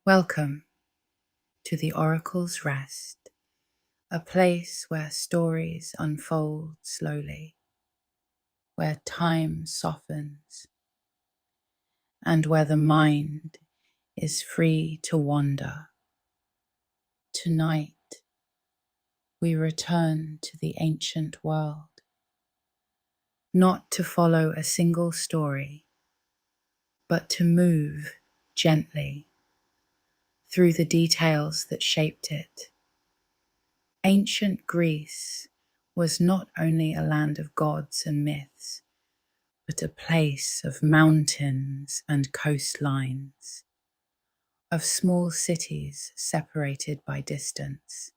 Welcome to the Oracle's Rest, a place where stories unfold slowly, where time softens, and where the mind is free to wander. Tonight, we return to the ancient world, not to follow a single story, but to move gently through the details that shaped it. Ancient Greece was not only a land of gods and myths, but a place of mountains and coastlines, of small cities separated by distance,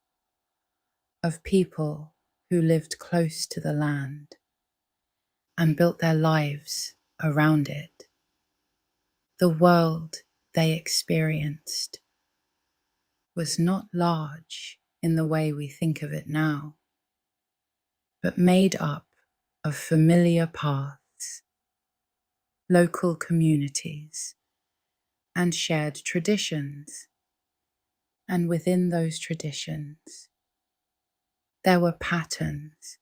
of people who lived close to the land and built their lives around it. The world they experienced was not large in the way we think of it now, but made up of familiar paths, local communities, and shared traditions. And within those traditions, there were patterns,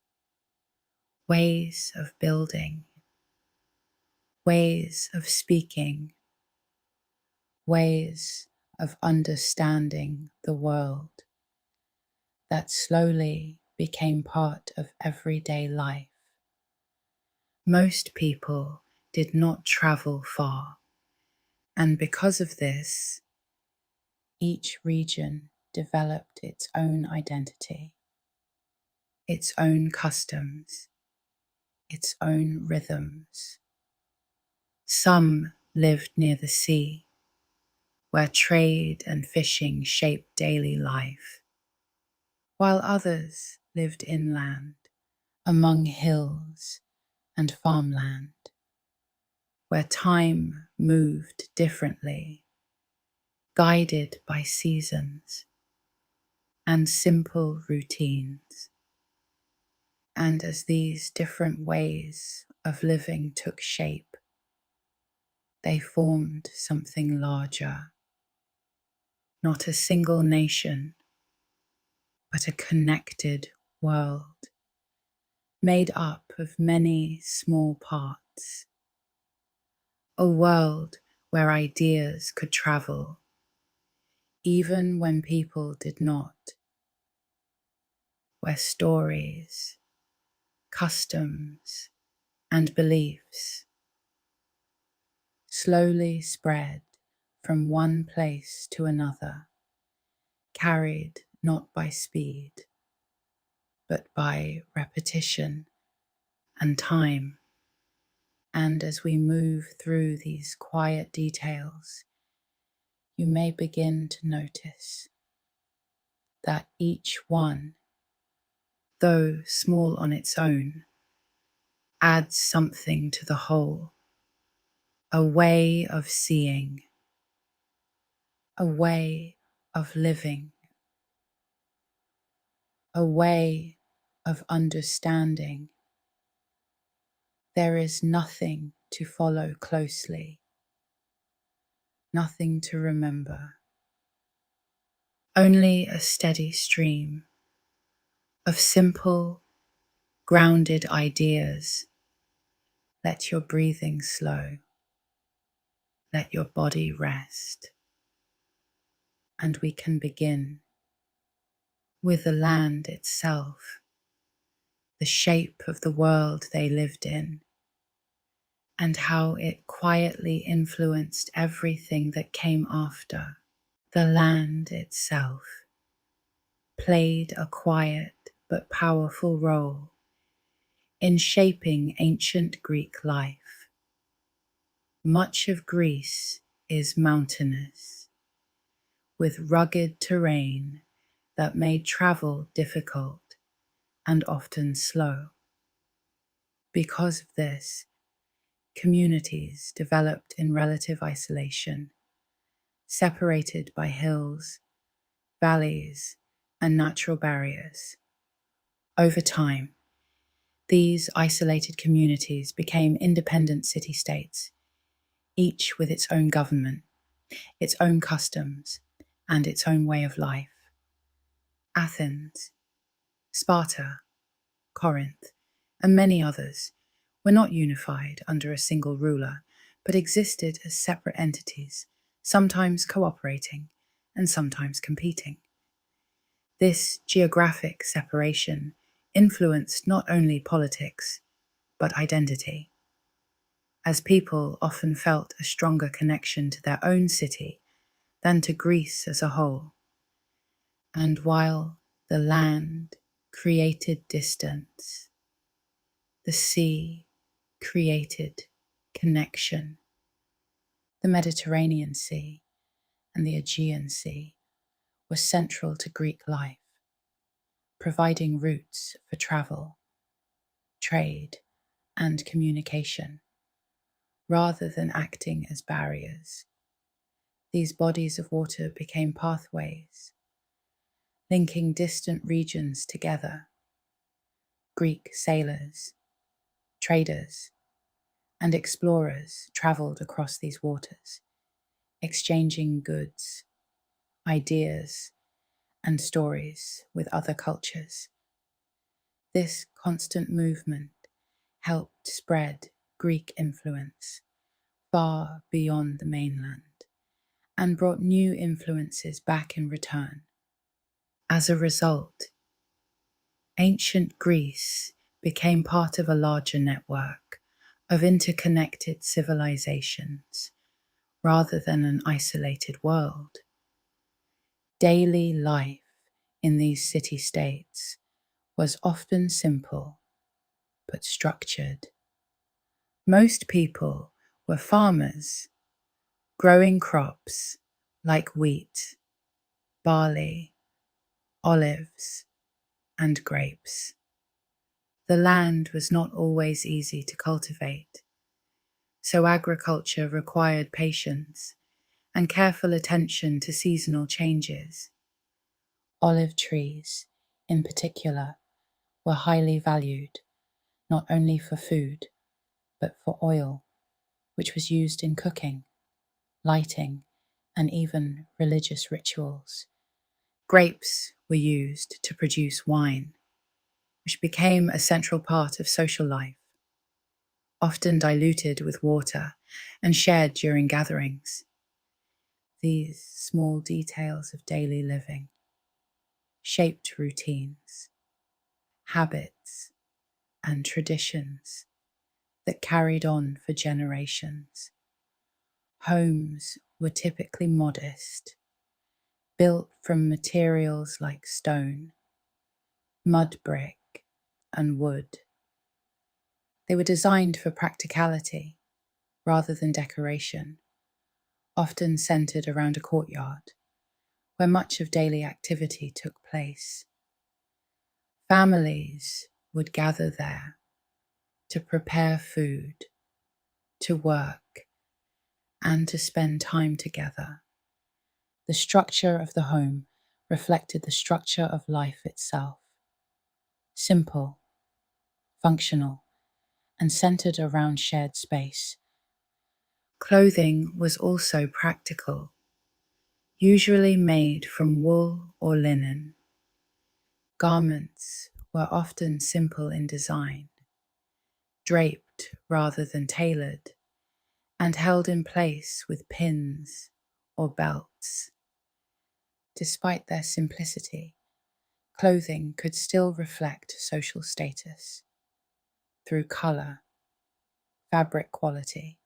ways of building, ways of speaking, ways of understanding the world that slowly became part of everyday life. Most people did not travel far, and because of this, each region developed its own identity, its own customs, its own rhythms. Some lived near the sea, where trade and fishing shaped daily life, while others lived inland, among hills and farmland, where time moved differently, guided by seasons and simple routines. And as these different ways of living took shape, they formed something larger, not a single nation, but a connected world, made up of many small parts, a world where ideas could travel, even when people did not, where stories, customs, and beliefs slowly spread from one place to another, carried not by speed, but by repetition and time. And as we move through these quiet details, you may begin to notice that each one, though small on its own, adds something to the whole, a way of seeing, a way of living, a way of understanding. There is nothing to follow closely, nothing to remember, only a steady stream of simple, grounded ideas. Let your breathing slow, let your body rest, and we can begin with the land itself, the shape of the world they lived in, and how it quietly influenced everything that came after. The land itself played a quiet but powerful role in shaping ancient Greek life. Much of Greece is mountainous, with rugged terrain that made travel difficult and often slow. Because of this, communities developed in relative isolation, separated by hills, valleys, and natural barriers. Over time, these isolated communities became independent city-states, each with its own government, its own customs, and its own way of life. Athens, Sparta, Corinth, and many others were not unified under a single ruler, but existed as separate entities, sometimes cooperating and sometimes competing. This geographic separation influenced not only politics, but identity, as people often felt a stronger connection to their own city than to Greece as a whole. And while the land created distance, the sea created connection. The Mediterranean Sea and the Aegean Sea were central to Greek life, providing routes for travel, trade, and communication, rather than acting as barriers. These bodies of water became pathways, linking distant regions together. Greek sailors, traders, and explorers traveled across these waters, exchanging goods, ideas, and stories with other cultures. This constant movement helped spread Greek influence far beyond the mainland and brought new influences back in return. As a result, ancient Greece became part of a larger network of interconnected civilizations rather than an isolated world. Daily life in these city-states was often simple but structured. Most people were farmers, growing crops like wheat, barley, olives, and grapes. The land was not always easy to cultivate, so agriculture required patience and careful attention to seasonal changes. Olive trees, in particular, were highly valued, not only for food, but for oil, which was used in cooking, lighting, and even religious rituals. Grapes were used to produce wine, which became a central part of social life, often diluted with water and shared during gatherings. These small details of daily living shaped routines, habits, and traditions that carried on for generations. Homes were typically modest, built from materials like stone, mud brick, and wood. They were designed for practicality rather than decoration, often centered around a courtyard where much of daily activity took place. Families would gather there to prepare food, to work, and to spend time together. The structure of the home reflected the structure of life itself. Simple, functional, and centered around shared space. Clothing was also practical, usually made from wool or linen. Garments were often simple in design, draped rather than tailored, and held in place with pins or belts. Despite their simplicity, clothing could still reflect social status through color, fabric quality,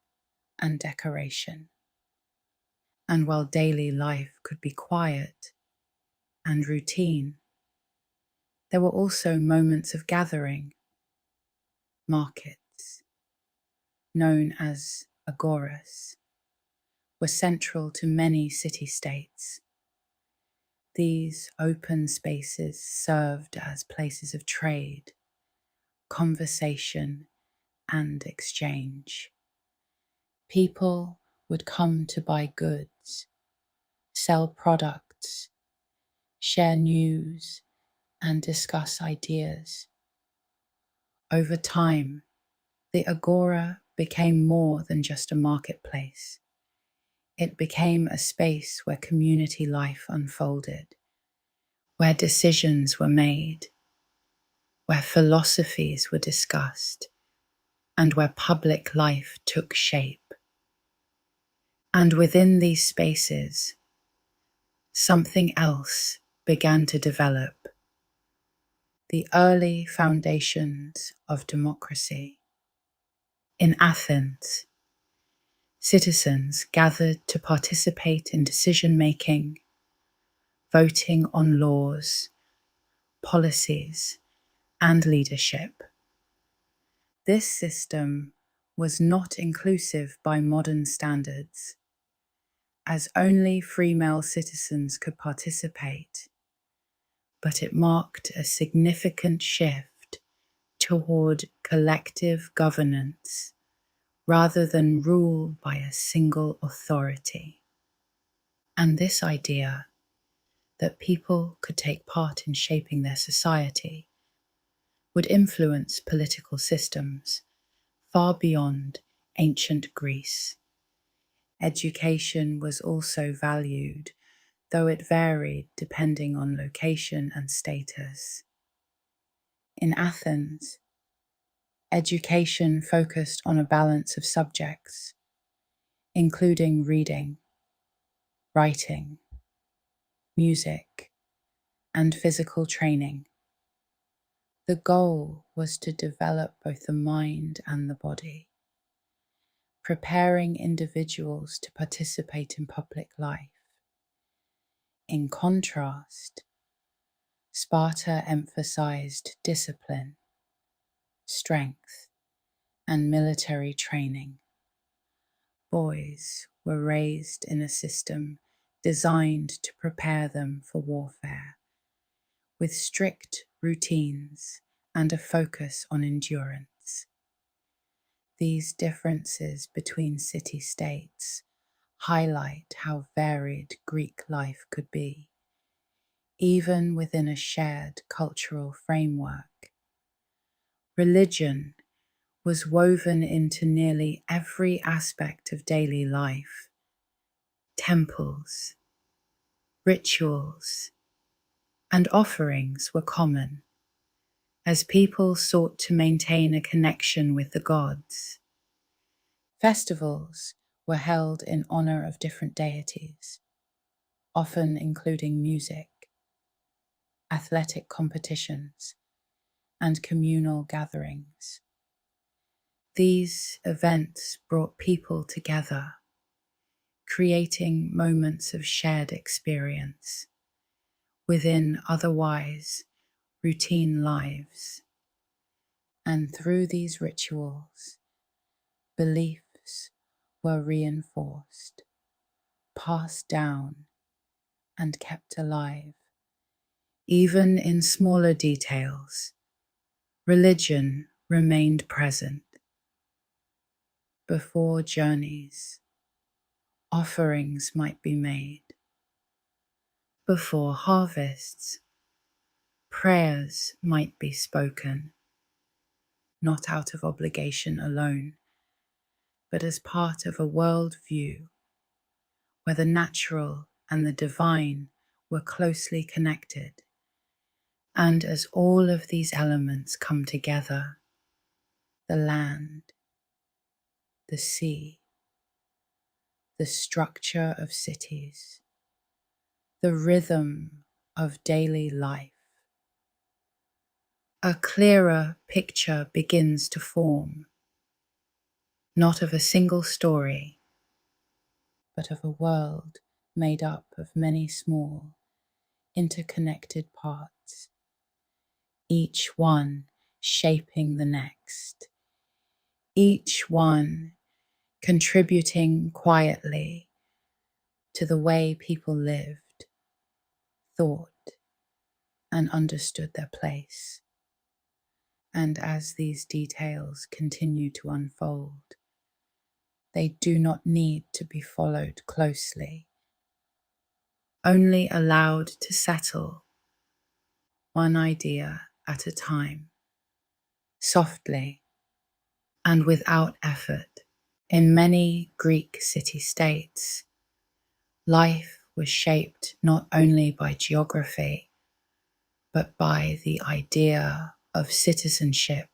and decoration. And while daily life could be quiet and routine, there were also moments of gathering. Markets, known as agoras, were central to many city-states. These open spaces served as places of trade, conversation, and exchange. People would come to buy goods, sell products, share news, and discuss ideas. Over time, the agora became more than just a marketplace. It became a space where community life unfolded, where decisions were made, where philosophies were discussed, and where public life took shape. And within these spaces, something else began to develop: the early foundations of democracy. In Athens, citizens gathered to participate in decision-making, voting on laws, policies, and leadership. This system was not inclusive by modern standards, as only free male citizens could participate, but it marked a significant shift toward collective governance rather than rule by a single authority. And this idea that people could take part in shaping their society would influence political systems far beyond ancient Greece. Education was also valued, though it varied depending on location and status. In Athens, education focused on a balance of subjects, including reading, writing, music, and physical training. The goal was to develop both the mind and the body, preparing individuals to participate in public life. In contrast, Sparta emphasized discipline, strength, and military training. Boys were raised in a system designed to prepare them for warfare, with strict routines and a focus on endurance. These differences between city-states highlight how varied Greek life could be, even within a shared cultural framework. Religion was woven into nearly every aspect of daily life. Temples, rituals, and offerings were common, as people sought to maintain a connection with the gods. Festivals were held in honor of different deities, often including music, athletic competitions, and communal gatherings. These events brought people together, creating moments of shared experience within otherwise routine lives. And through these rituals, beliefs were reinforced, passed down, and kept alive. Even in smaller details, religion remained present. Before journeys, offerings might be made. Before harvests, prayers might be spoken, not out of obligation alone, but as part of a world view where the natural and the divine were closely connected. And as all of these elements come together, the land, the sea, the structure of cities, the rhythm of daily life, a clearer picture begins to form, not of a single story, but of a world made up of many small, interconnected parts, each one shaping the next, each one contributing quietly to the way people lived, thought, and understood their place. And as these details continue to unfold, they do not need to be followed closely, only allowed to settle, one idea at a time, softly and without effort. In many Greek city-states, Life was shaped not only by geography, but by the idea of citizenship.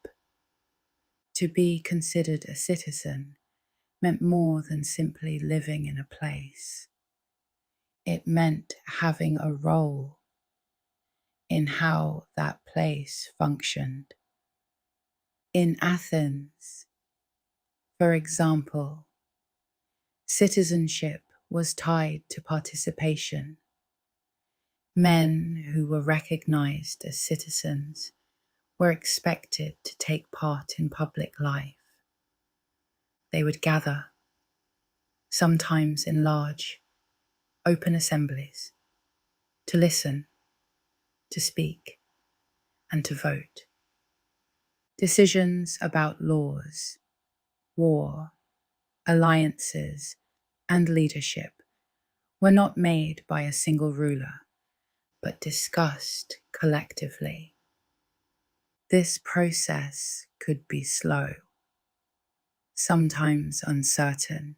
To be considered a citizen meant more than simply living in a place. It meant having a role in how that place functioned. In Athens, for example, citizenship was tied to participation. Men who were recognized as citizens were expected to take part in public life. They would gather, sometimes in large, open assemblies, to listen, to speak, and to vote. Decisions about laws, war, alliances, and leadership were not made by a single ruler, but discussed collectively. This process could be slow, sometimes uncertain,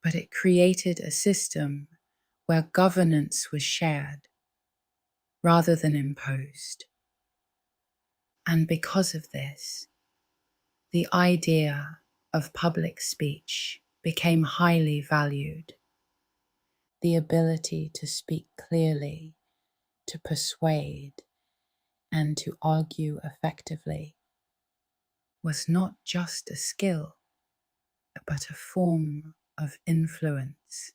but it created a system where governance was shared rather than imposed. And because of this, the idea of public speech became highly valued. The ability to speak clearly, to persuade, and to argue effectively was not just a skill, but a form of influence.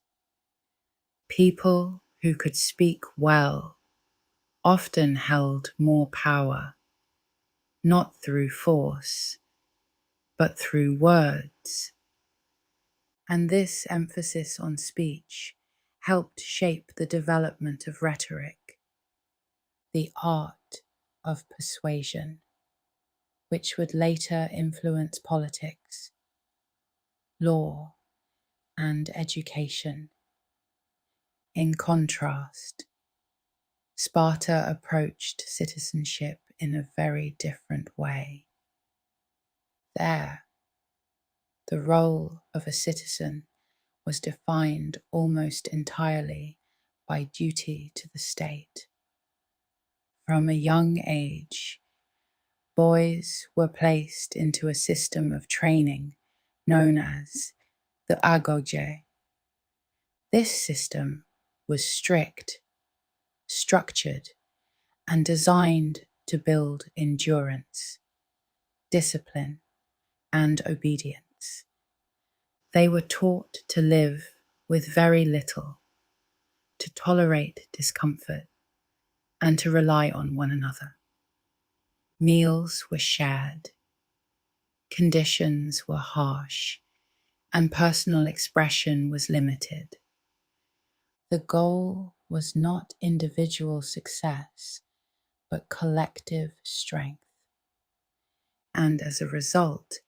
People who could speak well often held more power, not through force, but through words. And this emphasis on speech helped shape the development of rhetoric, the art of persuasion, which would later influence politics, law, and education. In contrast, Sparta approached citizenship in a very different way. There, the role of a citizen was defined almost entirely by duty to the state. From a young age, boys were placed into a system of training known as the agoge. This system was strict, structured, and designed to build endurance, discipline, and obedience. They were taught to live with very little, to tolerate discomfort, and to rely on one another. Meals were shared, conditions were harsh, and personal expression was limited. The goal was not individual success, but collective strength. And as a result,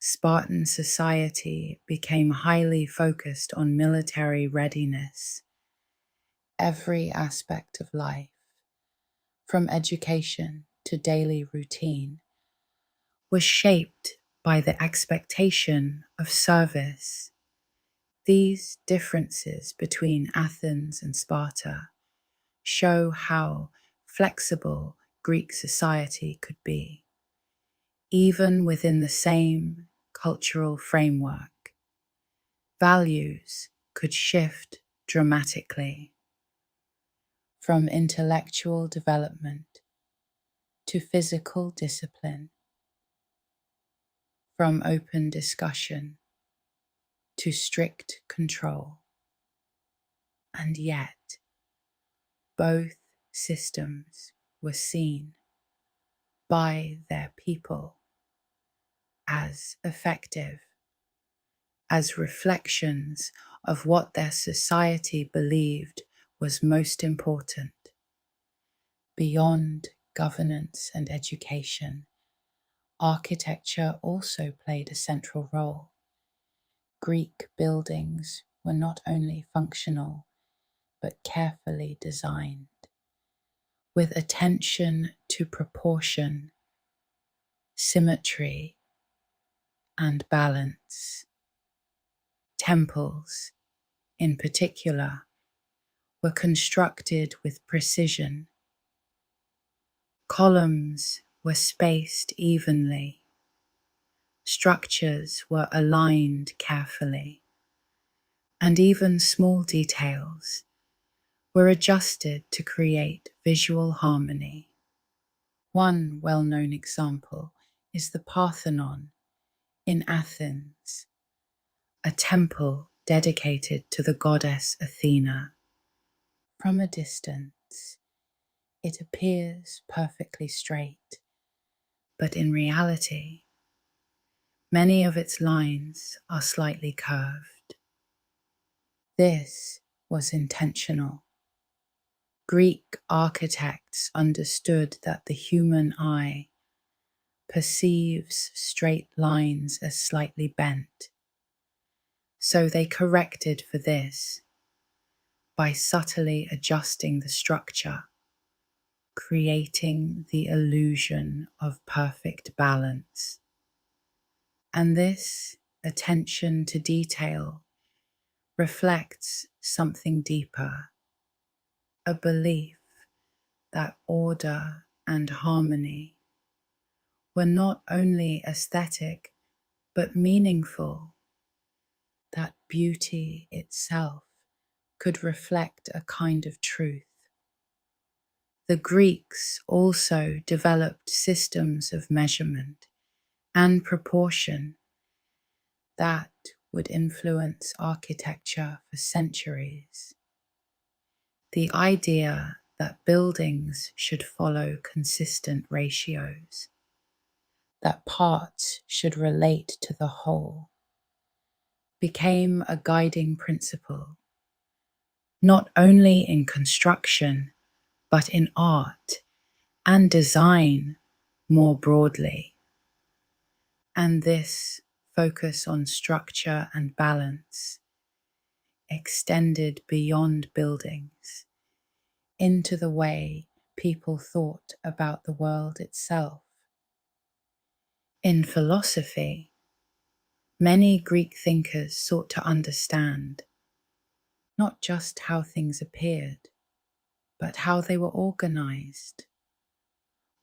Spartan society became highly focused on military readiness. Every aspect of life, from education to daily routine, was shaped by the expectation of service. These differences between Athens and Sparta show how flexible Greek society could be. Even within the same cultural framework, values could shift dramatically, from intellectual development to physical discipline, from open discussion to strict control. And yet, both systems were seen by their people as effective, as reflections of what their society believed was most important. Beyond governance and education, architecture also played a central role. Greek buildings were not only functional, but carefully designed, with attention to proportion, symmetry, and balance. Temples, in particular, were constructed with precision. Columns were spaced evenly. Structures were aligned carefully. And even small details were adjusted to create visual harmony. One well-known example is the Parthenon in Athens, a temple dedicated to the goddess Athena. From a distance, it appears perfectly straight, but in reality, many of its lines are slightly curved. This was intentional. Greek architects understood that the human eye perceives straight lines as slightly bent, so they corrected for this by subtly adjusting the structure, creating the illusion of perfect balance. And this attention to detail reflects something deeper, a belief that order and harmony were not only aesthetic but meaningful, that beauty itself could reflect a kind of truth. The Greeks also developed systems of measurement and proportion that would influence architecture for centuries. The idea that buildings should follow consistent ratios, that parts should relate to the whole, became a guiding principle, not only in construction, but in art and design more broadly. And this focus on structure and balance extended beyond buildings into the way people thought about the world itself. In philosophy, many Greek thinkers sought to understand not just how things appeared, but how they were organized,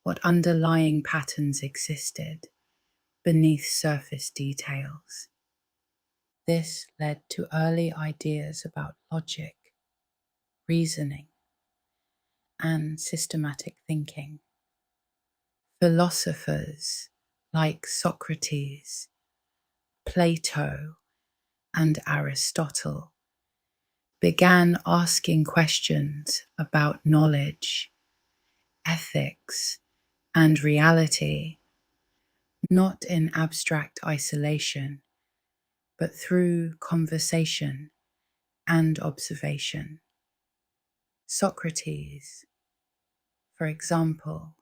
what underlying patterns existed beneath surface details. This led to early ideas about logic, reasoning, and systematic thinking. Philosophers like Socrates, Plato, and Aristotle began asking questions about knowledge, ethics, and reality, not in abstract isolation, but through conversation and observation. Socrates, for example,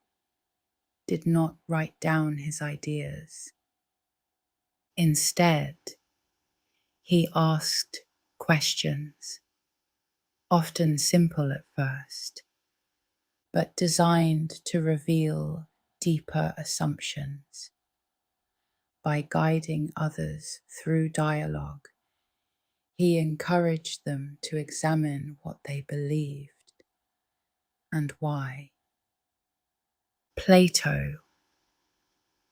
did not write down his ideas. Instead, he asked questions, often simple at first, but designed to reveal deeper assumptions. By guiding others through dialogue, he encouraged them to examine what they believed and why. Plato,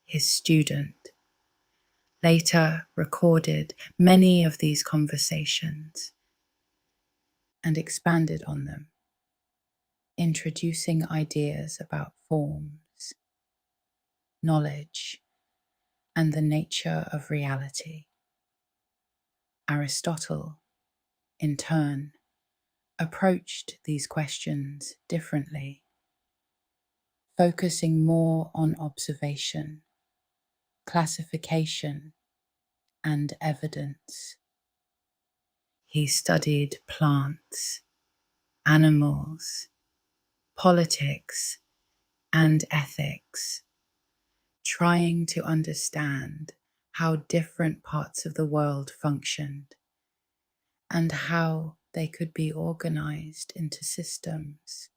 his student, later recorded many of these conversations and expanded on them, introducing ideas about forms, knowledge, and the nature of reality. Aristotle, in turn, approached these questions differently, focusing more on observation, classification, and evidence. He studied plants, animals, politics, and ethics, trying to understand how different parts of the world functioned and how they could be organized into systems.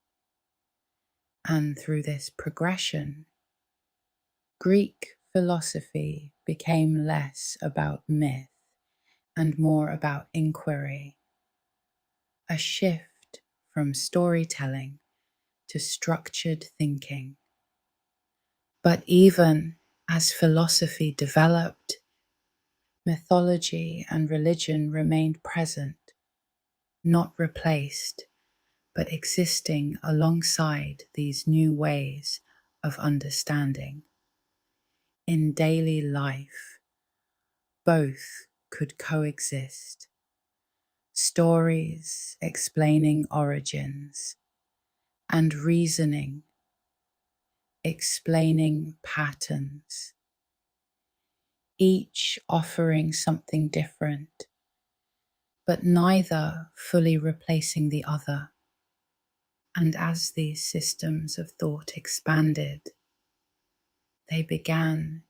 And through this progression, Greek philosophy became less about myth and more about inquiry. a shift from storytelling to structured thinking. But even as philosophy developed, mythology and religion remained present, not replaced, but existing alongside these new ways of understanding. In daily life, both could coexist. Stories explaining origins and reasoning explaining patterns, each offering something different, but neither fully replacing the other. And as these systems of thought expanded, they began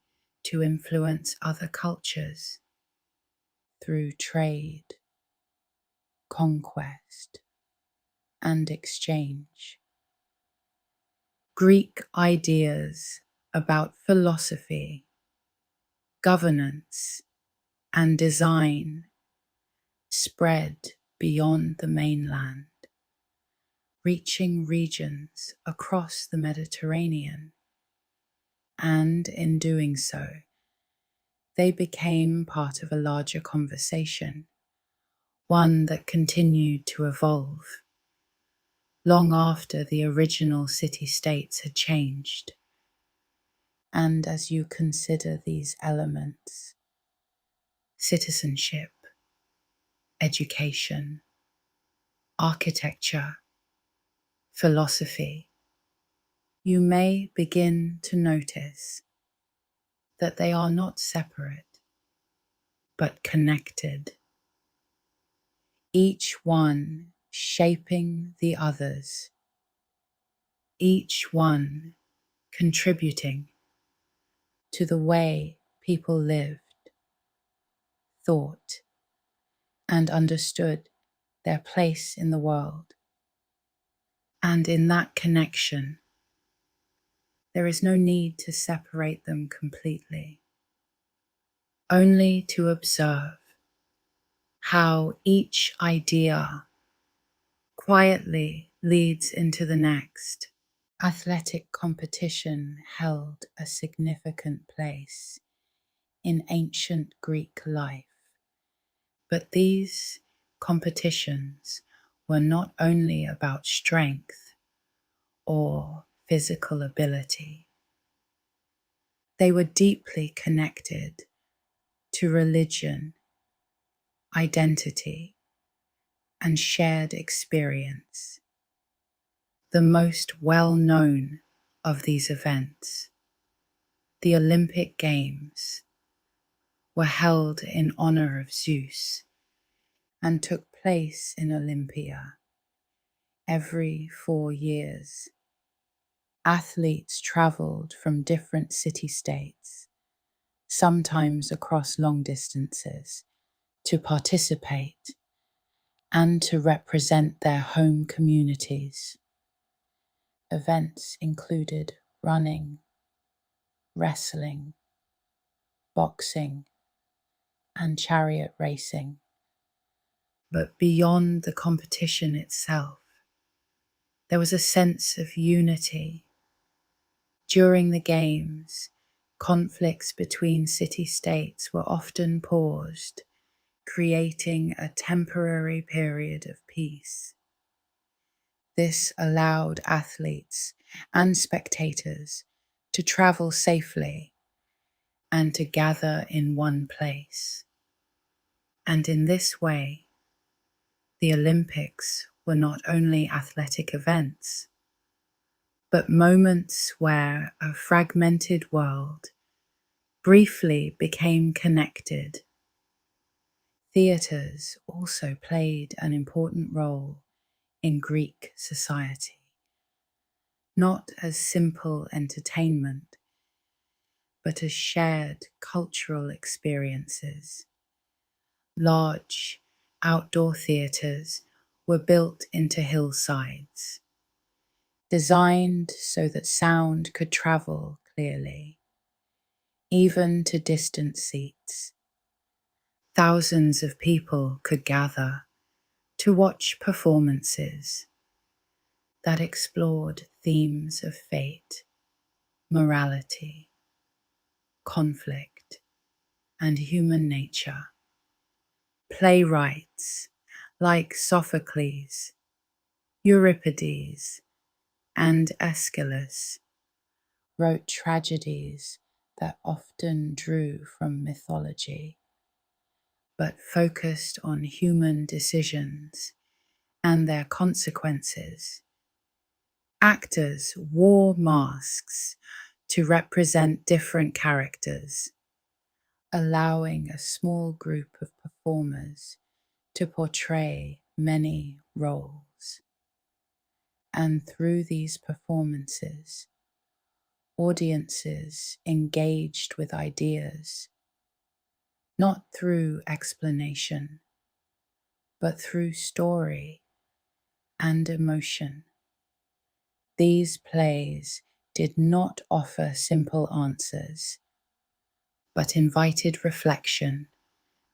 to influence other cultures through trade, conquest, and exchange. Greek ideas about philosophy, governance, and design spread beyond the mainland, reaching regions across the Mediterranean, and in doing so, they became part of a larger conversation, one that continued to evolve long after the original city-states had changed. And as you consider these elements, citizenship, education, architecture, philosophy, you may begin to notice that they are not separate, but connected, each one shaping the others, each one contributing to the way people lived, thought, and understood their place in the world. And in that connection, there is no need to separate them completely, only to observe how each idea quietly leads into the next. Athletic competition held a significant place in ancient Greek life, but these competitions were not only about strength or physical ability. They were deeply connected to religion, identity, and shared experience. The most well-known of these events, the Olympic Games, were held in honor of Zeus and took place in Olympia every 4 years. Athletes traveled from different city-states, sometimes across long distances, to participate and to represent their home communities. Events included running, wrestling, boxing, and chariot racing. But beyond the competition itself, there was a sense of unity. During the games, conflicts between city-states were often paused, creating a temporary period of peace. This allowed athletes and spectators to travel safely and to gather in one place. And in this way, the Olympics were not only athletic events, but moments where a fragmented world briefly became connected. Theatres also played an important role in Greek society, not as simple entertainment, but as shared cultural experiences. Large outdoor theatres were built into hillsides, designed so that sound could travel clearly, even to distant seats. Thousands of people could gather, to watch performances that explored themes of fate, morality, conflict, and human nature. Playwrights like Sophocles, Euripides, and Aeschylus wrote tragedies that often drew from mythology, but focused on human decisions and their consequences. Actors wore masks to represent different characters, allowing a small group of performers to portray many roles. And through these performances, audiences engaged with ideas, not through explanation, but through story and emotion. These plays did not offer simple answers, but invited reflection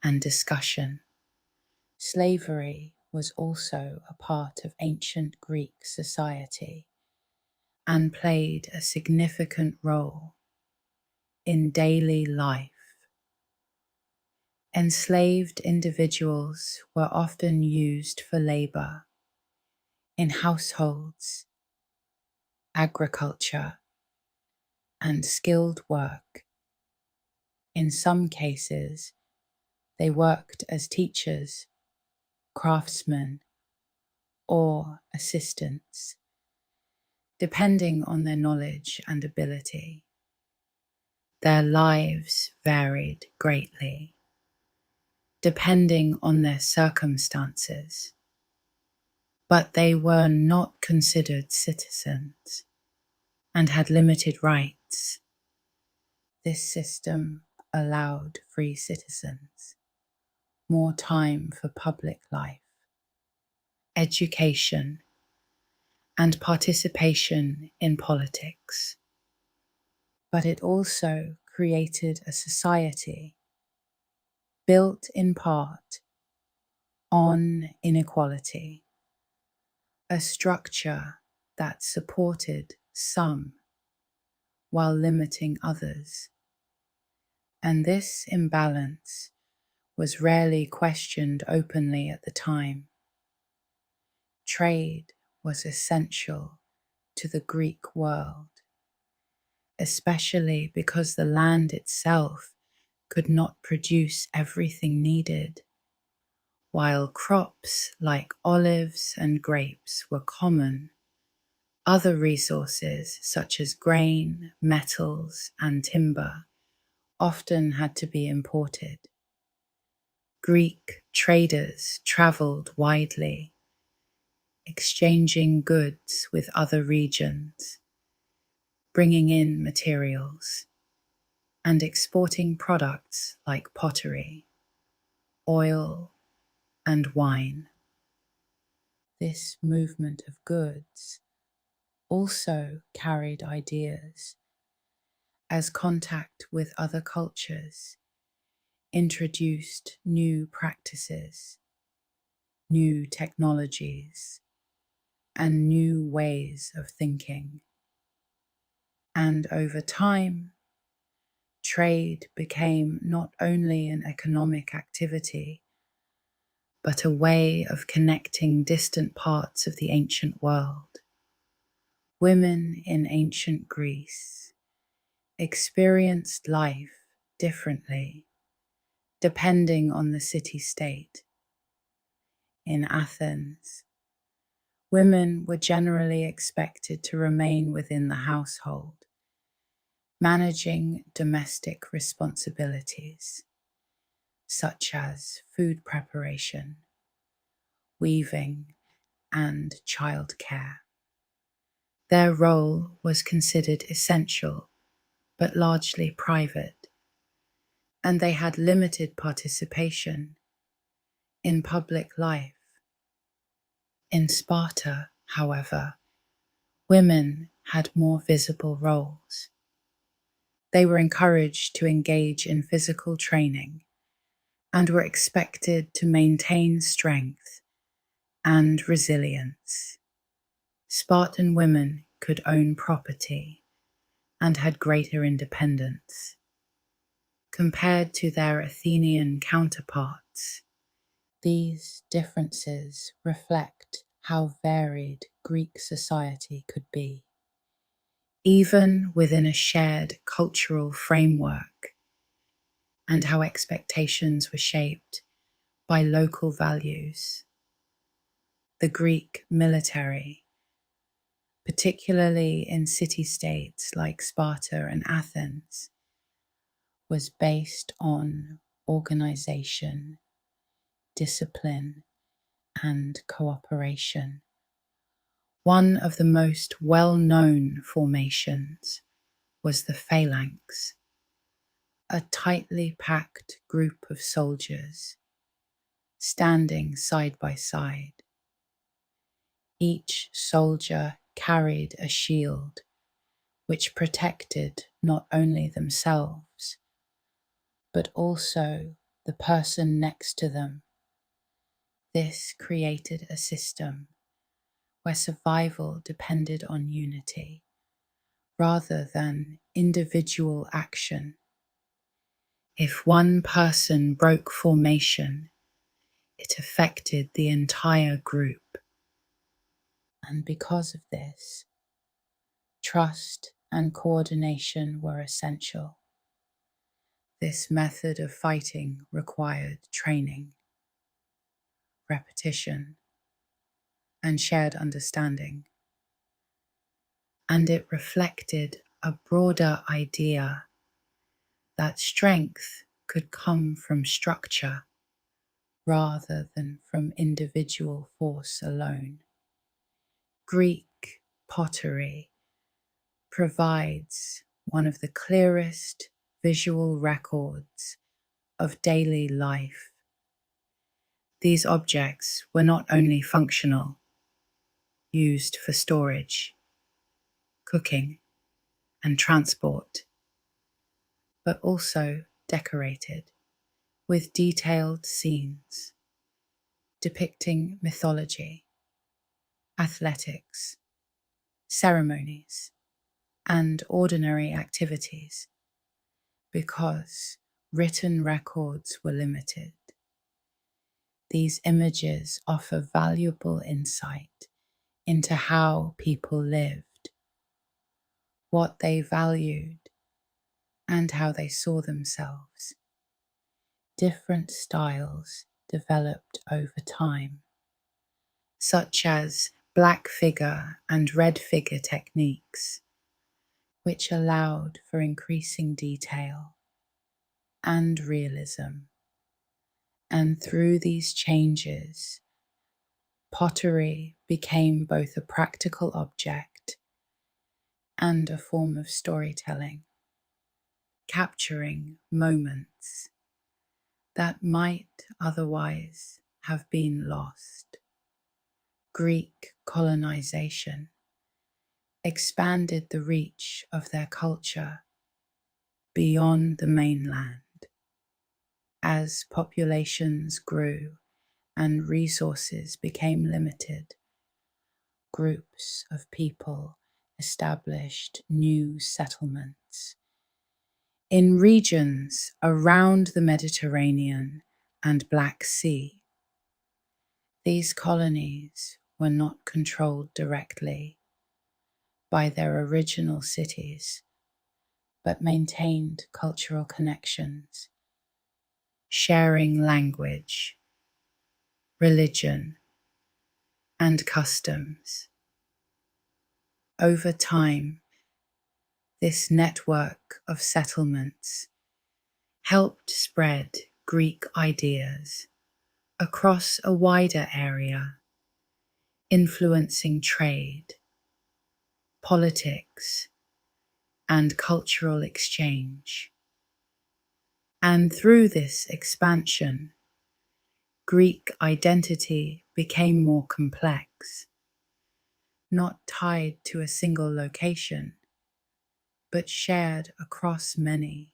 and discussion. Slavery was also a part of ancient Greek society and played a significant role in daily life. Enslaved individuals were often used for labor in households, agriculture, and skilled work. In some cases, they worked as teachers, craftsmen, or assistants, depending on their knowledge and ability. Their lives varied greatly, depending on their circumstances, but they were not considered citizens and had limited rights. This system allowed free citizens more time for public life, education, and participation in politics. But it also created a society built in part on inequality, a structure that supported some while limiting others. And this imbalance was rarely questioned openly at the time. Trade was essential to the Greek world, especially because the land itself could not produce everything needed. While crops like olives and grapes were common, other resources such as grain, metals, and timber often had to be imported. Greek traders traveled widely, exchanging goods with other regions, bringing in materials, and exporting products like pottery, oil, and wine. This movement of goods also carried ideas, as contact with other cultures introduced new practices, new technologies, and new ways of thinking. And over time, trade became not only an economic activity, but a way of connecting distant parts of the ancient world. Women in ancient Greece experienced life differently, depending on the city-state. In Athens, women were generally expected to remain within the household, managing domestic responsibilities, such as food preparation, weaving, and childcare. Their role was considered essential, but largely private, and they had limited participation in public life. In Sparta, however, women had more visible roles. They were encouraged to engage in physical training and were expected to maintain strength and resilience. Spartan women could own property and had greater independence. Compared to their Athenian counterparts, these differences reflect how varied Greek society could be. Even within a shared cultural framework, and how expectations were shaped by local values. The Greek military, particularly in city-states like Sparta and Athens, was based on organization, discipline, and cooperation. One of the most well-known formations was the phalanx, a tightly packed group of soldiers standing side by side. Each soldier carried a shield which protected not only themselves, but also the person next to them. This created a system where survival depended on unity rather than individual action. If one person broke formation, it affected the entire group. And because of this, trust and coordination were essential. This method of fighting required training, repetition, and shared understanding. And it reflected a broader idea that strength could come from structure rather than from individual force alone. Greek pottery provides one of the clearest visual records of daily life. These objects were not only functional, used for storage, cooking, and transport, but also decorated with detailed scenes depicting mythology, athletics, ceremonies, and ordinary activities. Because written records were limited, these images offer valuable insight into how people lived, what they valued, and how they saw themselves. Different styles developed over time, such as black figure and red figure techniques, which allowed for increasing detail and realism. And through these changes, pottery became both a practical object and a form of storytelling, capturing moments that might otherwise have been lost. Greek colonization expanded the reach of their culture beyond the mainland. As populations grew and resources became limited, groups of people established new settlements in regions around the Mediterranean and Black Sea. These colonies were not controlled directly by their original cities, but maintained cultural connections, sharing language, religion, and customs. Over time, this network of settlements helped spread Greek ideas across a wider area, influencing trade, politics, and cultural exchange. And through this expansion, Greek identity became more complex, not tied to a single location, but shared across many.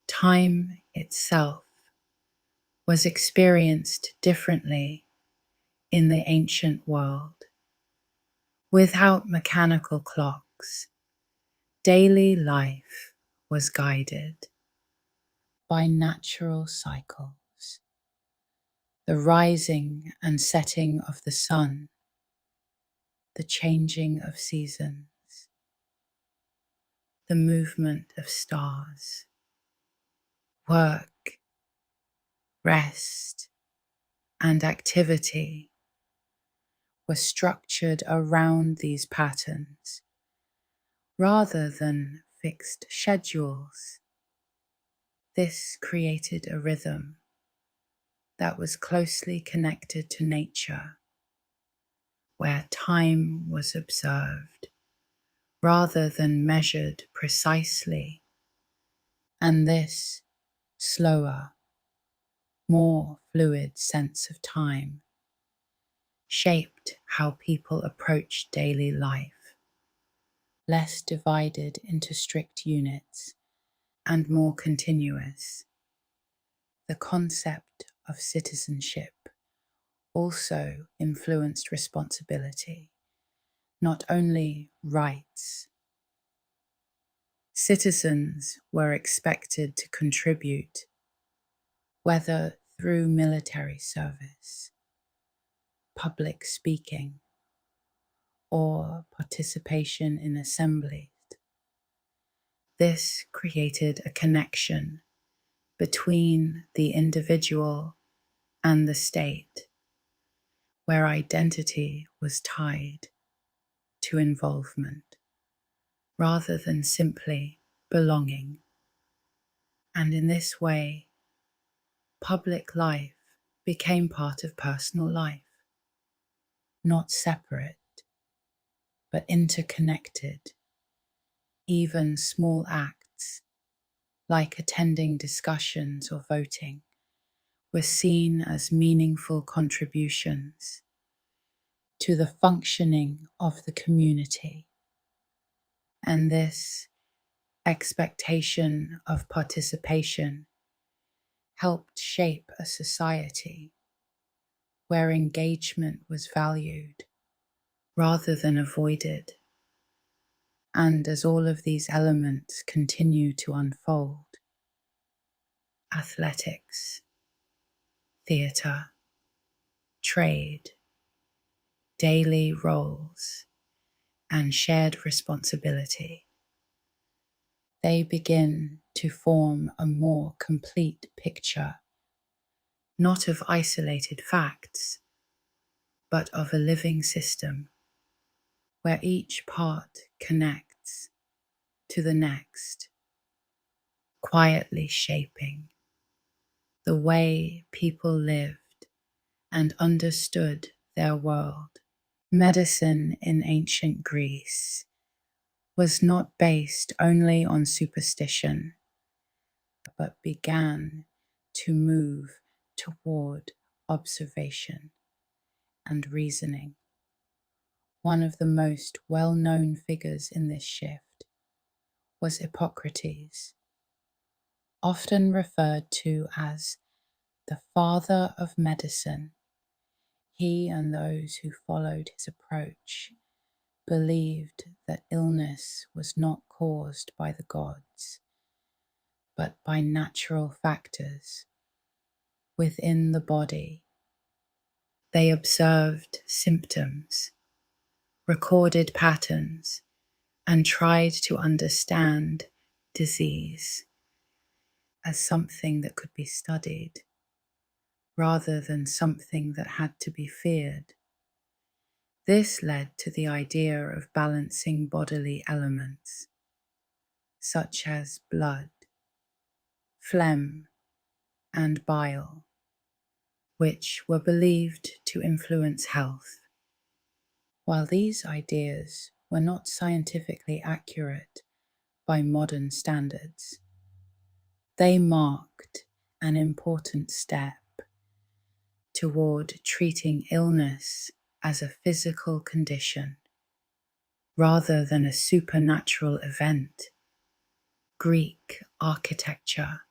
Time itself was experienced differently in the ancient world. Without mechanical clocks, daily life was guided by natural cycles, the rising and setting of the sun, the changing of seasons, the movement of stars. Work, rest, and activity were structured around these patterns rather than fixed schedules. This created a rhythm that was closely connected to nature, where time was observed rather than measured precisely, and this slower, more fluid sense of time shaped how people approached daily life, less divided into strict units and more continuous. The concept of citizenship also influenced responsibility, not only rights. Citizens were expected to contribute, whether through military service, public speaking, or participation in assemblies. This created a connection between the individual and the state, where identity was tied to involvement rather than simply belonging. And in this way, public life became part of personal life, not separate, but interconnected. Even small acts, like attending discussions or voting, were seen as meaningful contributions to the functioning of the community. And this expectation of participation helped shape a society where engagement was valued rather than avoided. And as all of these elements continue to unfold, athletics, theatre, trade, daily roles, and shared responsibility, they begin to form a more complete picture, not of isolated facts, but of a living system where each part connects to the next, quietly shaping the way people lived and understood their world. Medicine in ancient Greece was not based only on superstition, but began to move toward observation and reasoning. One of the most well-known figures in this shift was Hippocrates, often referred to as the father of medicine. He and those who followed his approach believed that illness was not caused by the gods, but by natural factors within the body. They observed symptoms, recorded patterns, and tried to understand disease as something that could be studied rather than something that had to be feared. This led to the idea of balancing bodily elements, such as blood, phlegm, and bile, which were believed to influence health. While these ideas were not scientifically accurate by modern standards, they marked an important step toward treating illness as a physical condition rather than a supernatural event. Greek architecture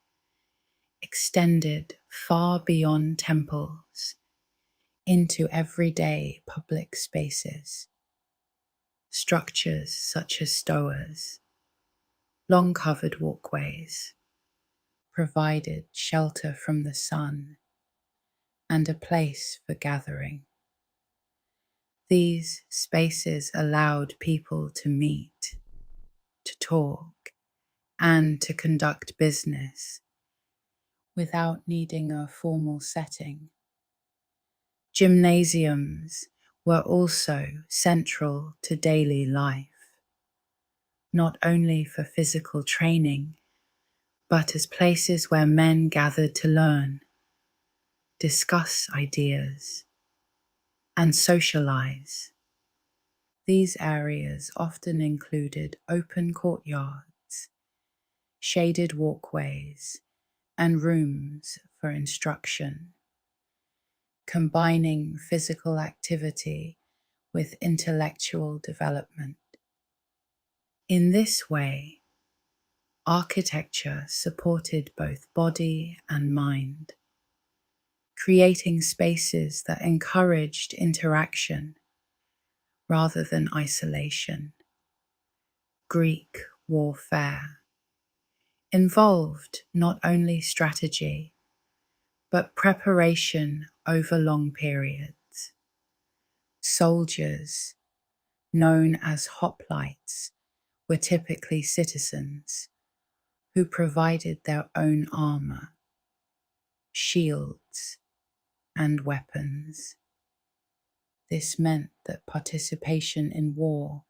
extended far beyond temples into everyday public spaces. Structures such as stoas, long covered walkways, provided shelter from the sun and a place for gathering. These spaces allowed people to meet, to talk, and to conduct business without needing a formal setting. Gymnasiums were also central to daily life, not only for physical training, but as places where men gathered to learn, discuss ideas, and socialize. These areas often included open courtyards, shaded walkways, and rooms for instruction, combining physical activity with intellectual development. In this way, architecture supported both body and mind, creating spaces that encouraged interaction rather than isolation. Greek warfare involved not only strategy, but preparation over long periods. Soldiers, known as hoplites, were typically citizens who provided their own armor, shields, and weapons. This meant that participation in war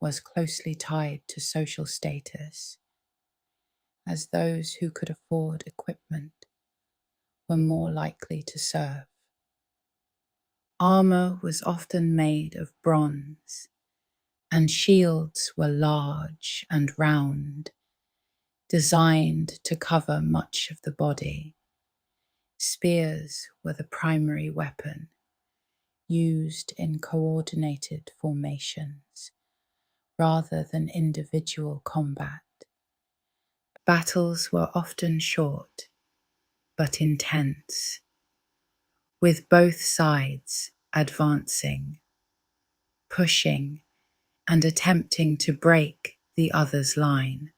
was closely tied to social status, as those who could afford equipment were more likely to serve. Armor was often made of bronze, and shields were large and round, designed to cover much of the body. Spears were the primary weapon, used in coordinated formations rather than individual combat. Battles were often short but intense, with both sides advancing, pushing, and attempting to break the other's line.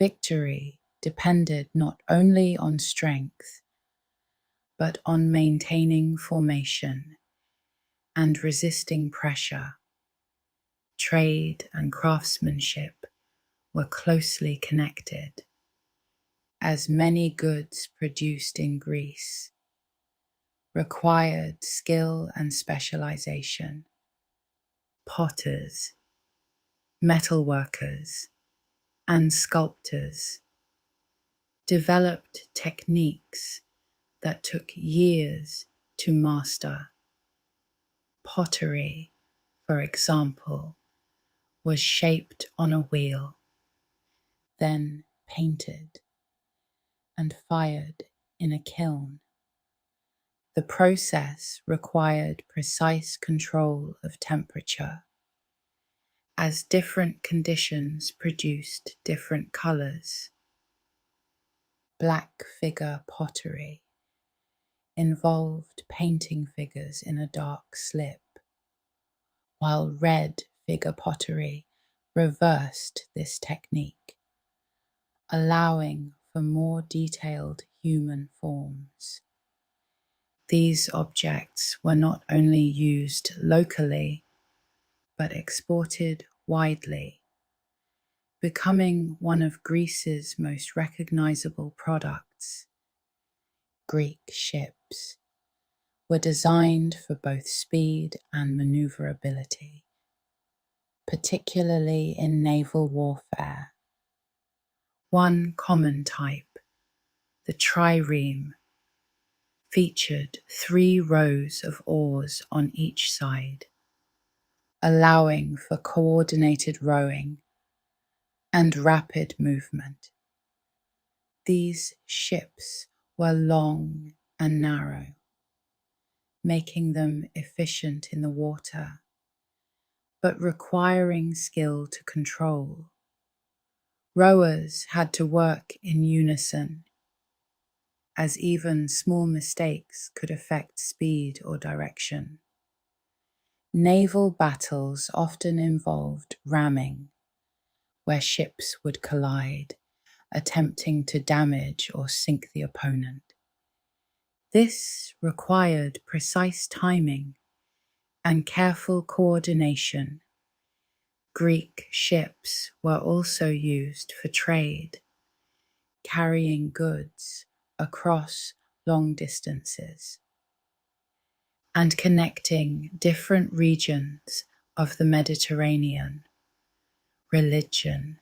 Victory depended not only on strength, but on maintaining formation and resisting pressure. Trade and craftsmanship were closely connected, as many goods produced in Greece required skill and specialization. Potters, metalworkers, and sculptors developed techniques that took years to master. Pottery, for example, was shaped on a wheel, then painted and fired in a kiln. The process required precise control of temperature, as different conditions produced different colors. Black figure pottery involved painting figures in a dark slip, while red figure pottery reversed this technique, allowing for more detailed human forms. These objects were not only used locally, but exported widely, becoming one of Greece's most recognizable products. Greek ships were designed for both speed and maneuverability, particularly in naval warfare. One common type, the trireme, featured 3 rows of oars on each side, allowing for coordinated rowing and rapid movement. These ships were long and narrow, making them efficient in the water, but requiring skill to control. Rowers had to work in unison, as even small mistakes could affect speed or direction. Naval battles often involved ramming, where ships would collide, attempting to damage or sink the opponent. This required precise timing and careful coordination. Greek ships were also used for trade, carrying goods across long distances and connecting different regions of the Mediterranean. Religion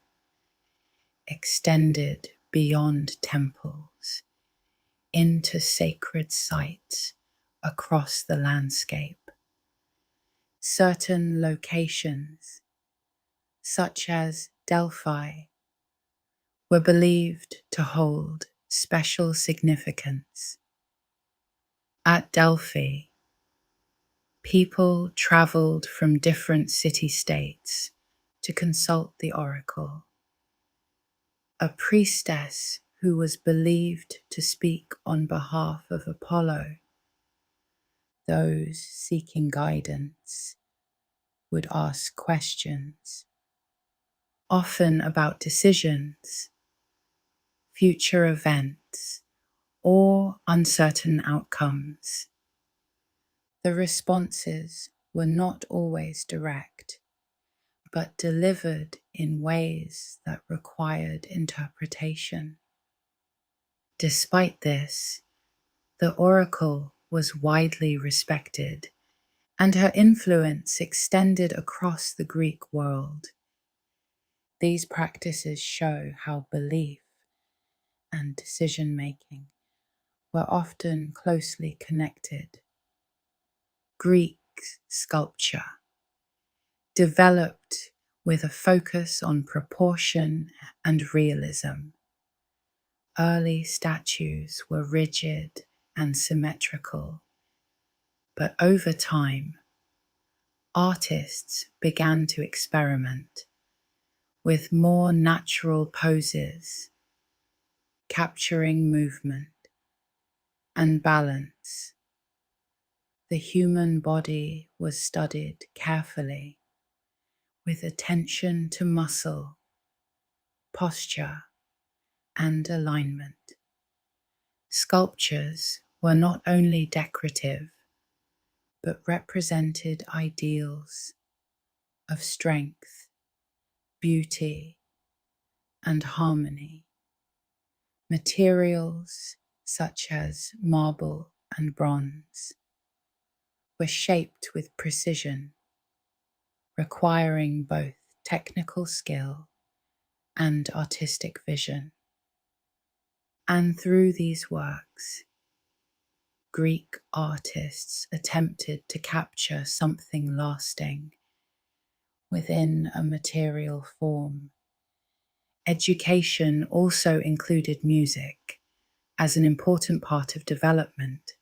extended beyond temples into sacred sites across the landscape. Certain locations, such as Delphi, were believed to hold special significance. At Delphi, people traveled from different city-states to consult the oracle. A priestess who was believed to speak on behalf of Apollo, those seeking guidance, would ask questions, often about decisions, future events, or uncertain outcomes. The responses were not always direct, but delivered in ways that required interpretation. Despite this, the oracle was widely respected, and her influence extended across the Greek world. These practices show how belief and decision-making were often closely connected. Greek sculpture developed with a focus on proportion and realism. Early statues were rigid and symmetrical, but over time, artists began to experiment with more natural poses, capturing movement and balance. The human body was studied carefully, with attention to muscle, posture, and alignment. Sculptures were not only decorative, but represented ideals of strength, beauty, and harmony. Materials such as marble and bronze were shaped with precision, requiring both technical skill and artistic vision. And through these works, Greek artists attempted to capture something lasting within a material form. Education also included music as an important part of development.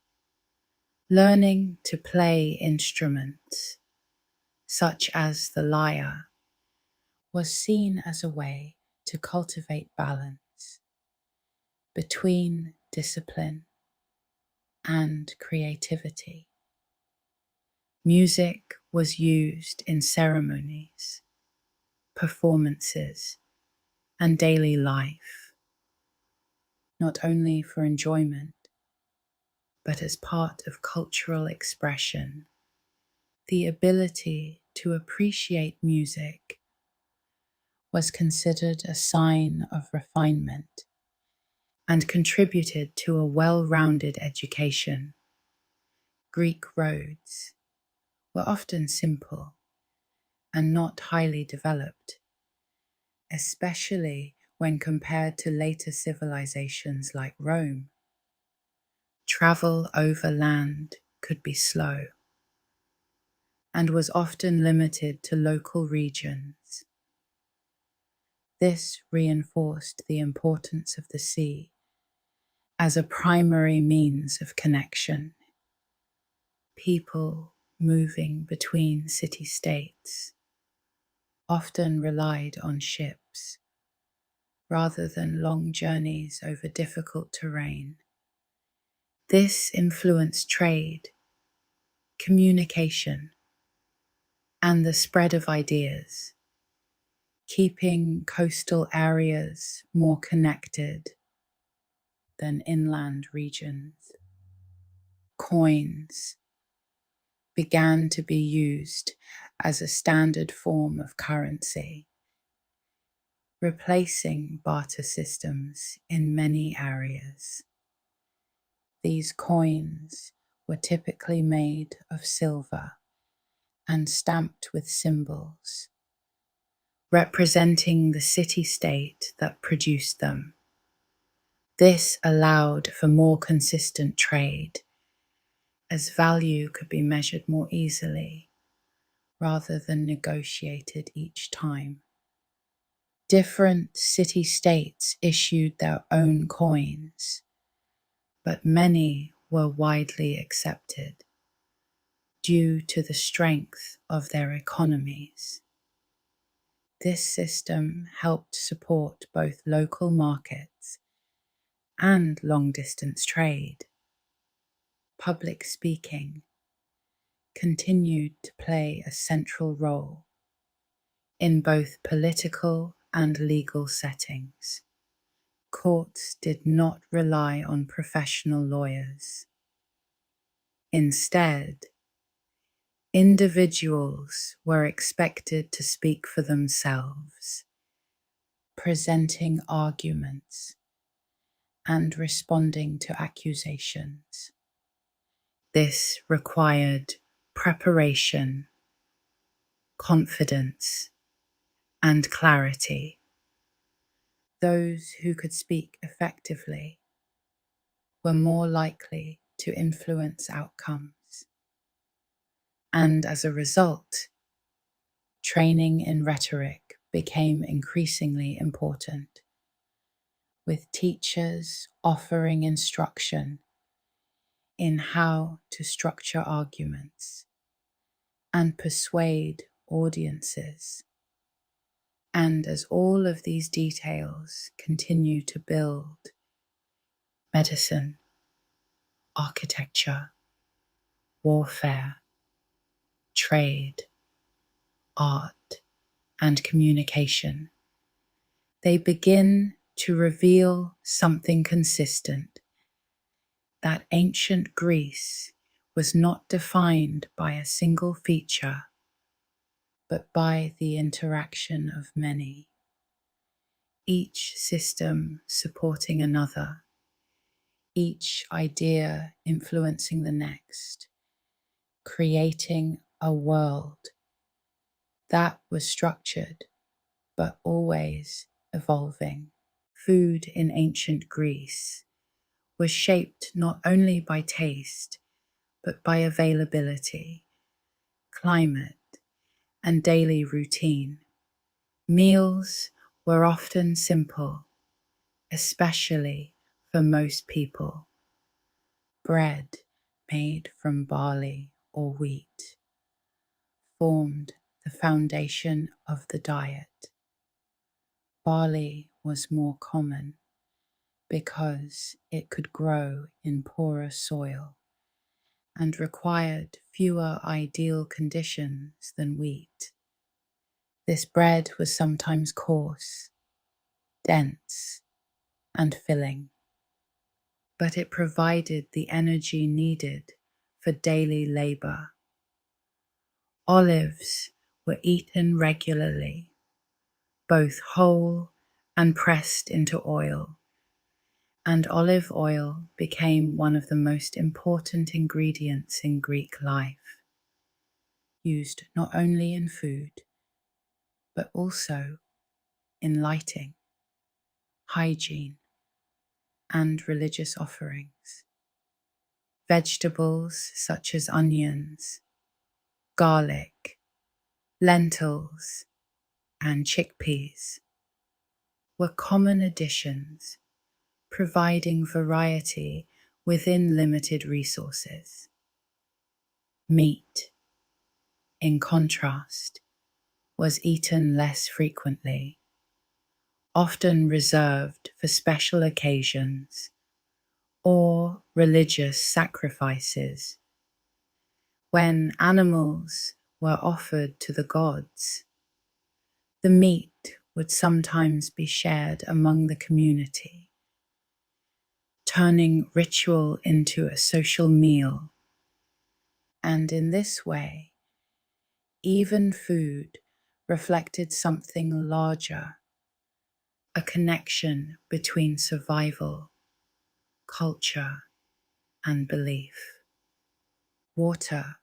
Learning to play instruments, such as the lyre, was seen as a way to cultivate balance between discipline and creativity. Music was used in ceremonies, performances, and daily life, not only for enjoyment, but as part of cultural expression. The ability to appreciate music was considered a sign of refinement and contributed to a well-rounded education. Greek roads were often simple and not highly developed, especially when compared to later civilizations like Rome. Travel over land could be slow and was often limited to local regions. This reinforced the importance of the sea as a primary means of connection. People moving between city-states often relied on ships rather than long journeys over difficult terrain. This influenced trade, communication, and the spread of ideas, keeping coastal areas more connected than inland regions. Coins began to be used as a standard form of currency, replacing barter systems in many areas. These coins were typically made of silver and stamped with symbols, representing the city-state that produced them. This allowed for more consistent trade, as value could be measured more easily rather than negotiated each time. Different city-states issued their own coins, but many were widely accepted due to the strength of their economies. This system helped support both local markets and long-distance trade. Public speaking continued to play a central role in both political and legal settings. Courts did not rely on professional lawyers. Instead, individuals were expected to speak for themselves, presenting arguments and responding to accusations. This required preparation, confidence, and clarity. Those who could speak effectively were more likely to influence outcomes. And as a result, training in rhetoric became increasingly important, with teachers offering instruction in how to structure arguments and persuade audiences. And as all of these details continue to build, medicine, architecture, warfare, trade, art, and communication, they begin to reveal something consistent, that ancient Greece was not defined by a single feature, but by the interaction of many, each system supporting another, each idea influencing the next, creating a world that was structured but always evolving. Food in ancient Greece was shaped not only by taste, but by availability, climate, and daily routine. Meals were often simple, especially for most people. Bread made from barley or wheat formed the foundation of the diet. Barley was more common because it could grow in poorer soil and required fewer ideal conditions than wheat. This bread was sometimes coarse, dense, and filling, but it provided the energy needed for daily labor. Olives were eaten regularly, both whole and pressed into oil, and olive oil became one of the most important ingredients in Greek life, used not only in food, but also in lighting, hygiene, and religious offerings. Vegetables such as onions, garlic, lentils, and chickpeas were common additions, providing variety within limited resources. Meat, in contrast, was eaten less frequently, often reserved for special occasions or religious sacrifices. When animals were offered to the gods, the meat would sometimes be shared among the community, turning ritual into a social meal. And in this way, even food reflected something larger, a connection between survival, culture, and belief. Water,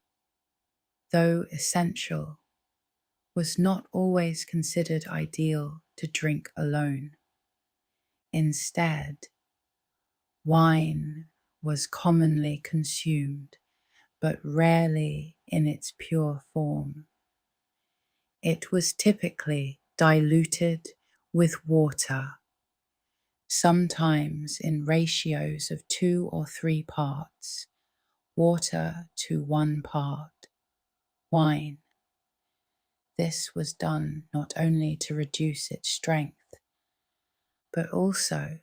though essential, was not always considered ideal to drink alone. Instead, wine was commonly consumed, but rarely in its pure form. It was typically diluted with water, sometimes in ratios of 2 or 3 parts, water to 1 part wine. This was done not only to reduce its strength, but also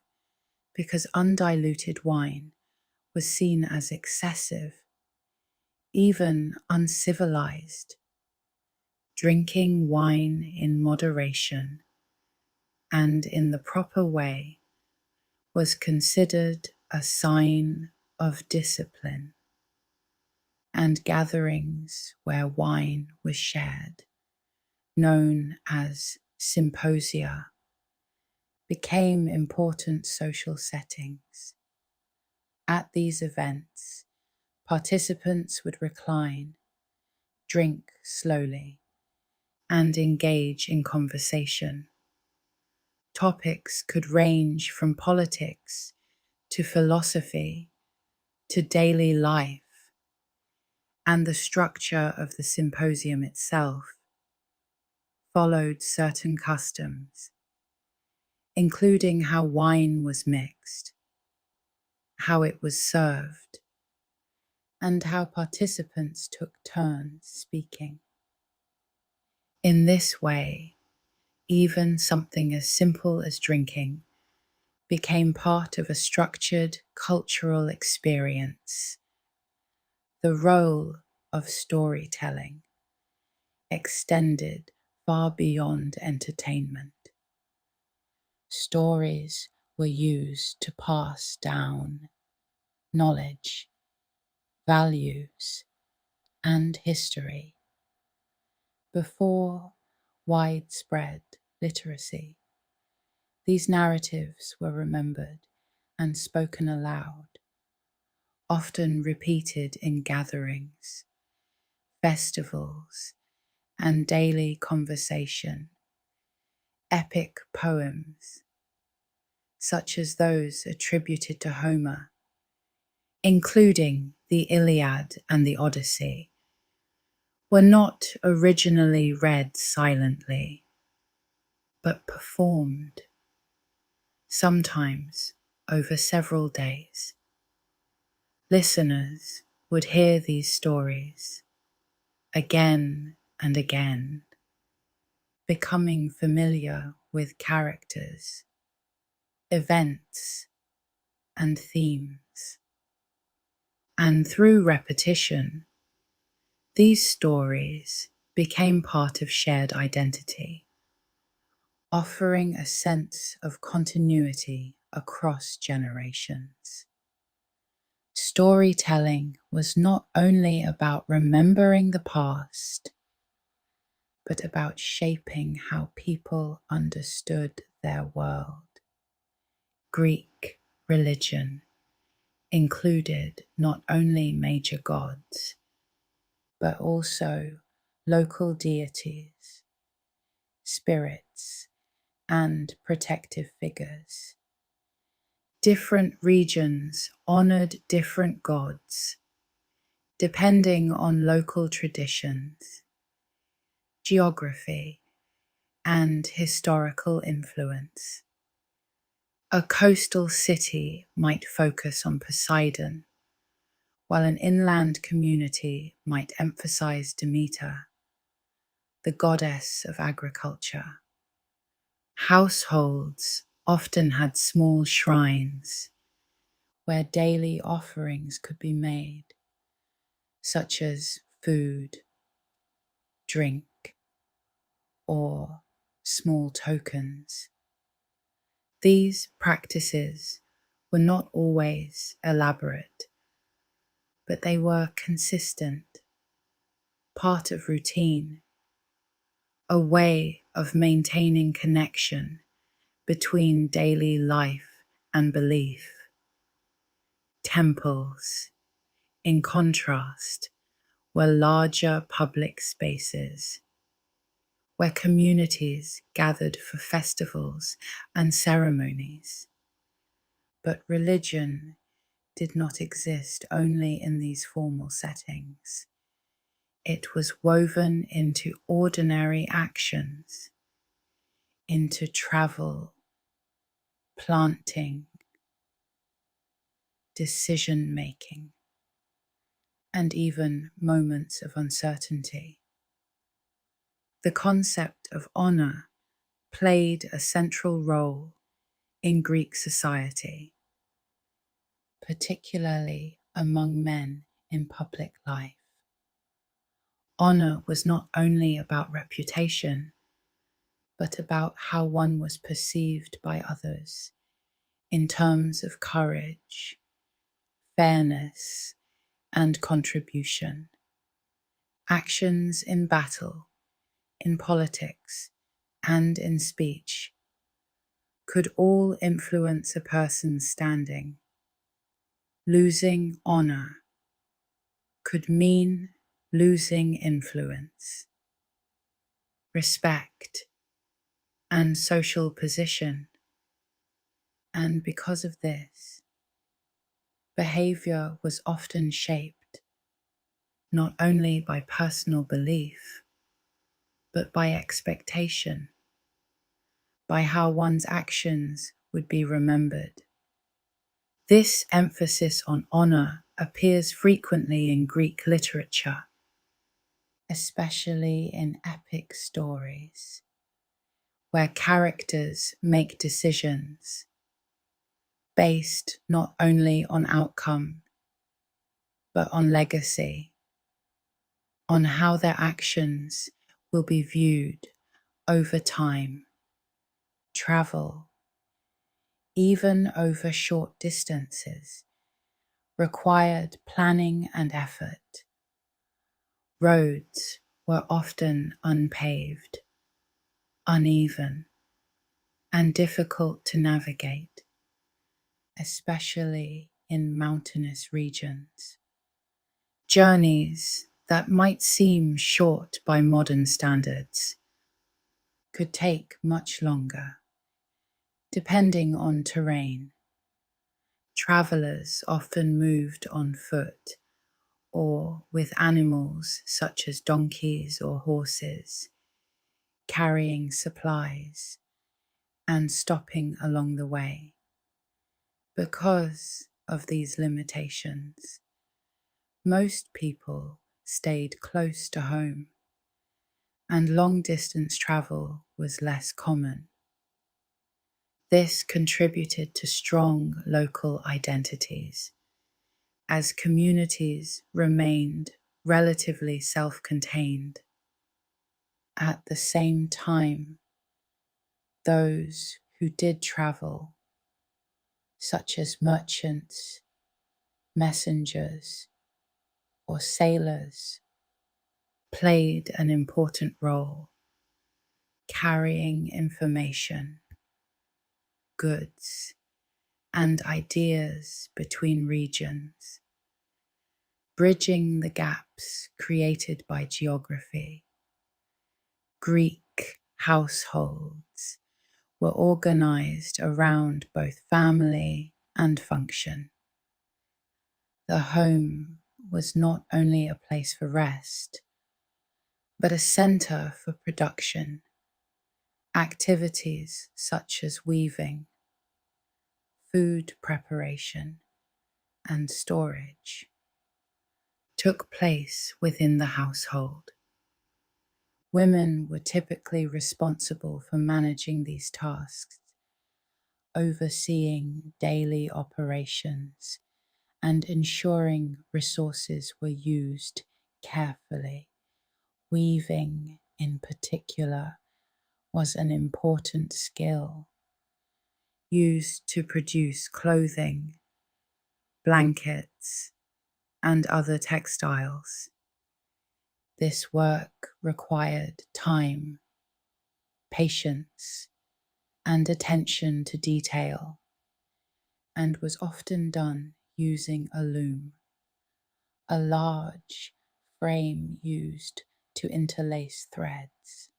because undiluted wine was seen as excessive, even uncivilized. Drinking wine in moderation and in the proper way was considered a sign of discipline, and gatherings where wine was shared, known as symposia, became important social settings. At these events, participants would recline, drink slowly, and engage in conversation. Topics could range from politics to philosophy to daily life, and the structure of the symposium itself followed certain customs, including how wine was mixed, how it was served, and how participants took turns speaking. In this way, even something as simple as drinking became part of a structured cultural experience. The role of storytelling extended far beyond entertainment. Stories were used to pass down knowledge, values, and history. Before widespread literacy, these narratives were remembered and spoken aloud, often repeated in gatherings, festivals, and daily conversation. Epic poems, such as those attributed to Homer, including the Iliad and the Odyssey, were not originally read silently, but performed, sometimes over several days. Listeners would hear these stories again and again, becoming familiar with characters, events, and themes. And through repetition, these stories became part of shared identity, offering a sense of continuity across generations. Storytelling was not only about remembering the past, but about shaping how people understood their world. Greek religion included not only major gods, but also local deities, spirits, and protective figures. Different regions honored different gods, depending on local traditions, geography, and historical influence. A coastal city might focus on Poseidon, while an inland community might emphasize Demeter, the goddess of agriculture. Households often had small shrines where daily offerings could be made, such as food, drink, or small tokens. These practices were not always elaborate, but they were consistent, part of routine, a way of maintaining connection between daily life and belief. Temples, in contrast, were larger public spaces where communities gathered for festivals and ceremonies. But religion did not exist only in these formal settings. It was woven into ordinary actions, into travel, planting, decision-making, and even moments of uncertainty. The concept of honor played a central role in Greek society, particularly among men in public life. Honor was not only about reputation, but about how one was perceived by others in terms of courage, fairness, and contribution. Actions in battle, in politics, and in speech could all influence a person's standing. Losing honor could mean losing influence, respect, and social position. And because of this, behavior was often shaped not only by personal belief, but by expectation, by how one's actions would be remembered. This emphasis on honor appears frequently in Greek literature, especially in epic stories, where characters make decisions based not only on outcome, but on legacy, on how their actions will be viewed over time, travel, even over short distances, required planning and effort. Roads were often unpaved, uneven, and difficult to navigate, especially in mountainous regions. Journeys that might seem short by modern standards could take much longer, depending on terrain. Travelers often moved on foot or with animals such as donkeys or horses, carrying supplies and stopping along the way. Because of these limitations, most people stayed close to home, and long-distance travel was less common. This contributed to strong local identities, as communities remained relatively self-contained. At the same time, those who did travel, such as merchants, messengers, or sailors, played an important role, carrying information, goods, and ideas between regions, bridging the gaps created by geography. Greek households were organized around both family and function. The home was not only a place for rest, but a center for production. Activities such as weaving, food preparation, and storage took place within the household. Women were typically responsible for managing these tasks, overseeing daily operations and ensuring resources were used carefully. Weaving, in particular, was an important skill used to produce clothing, blankets, and other textiles. This work required time, patience, and attention to detail, and was often done using a loom, a large frame used to interlace threads.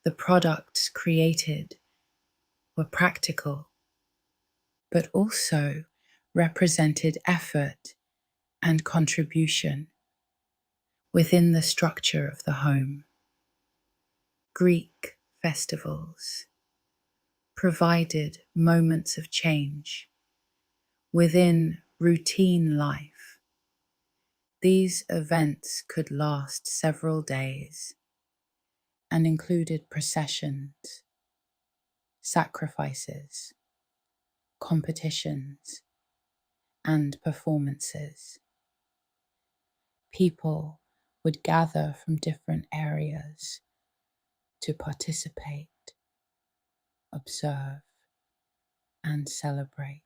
The products created were practical, but also represented effort and contribution within the structure of the home. Greek festivals provided moments of change within routine life. These events could last several days and included processions, sacrifices, competitions, and performances. People would gather from different areas to participate, observe, and celebrate.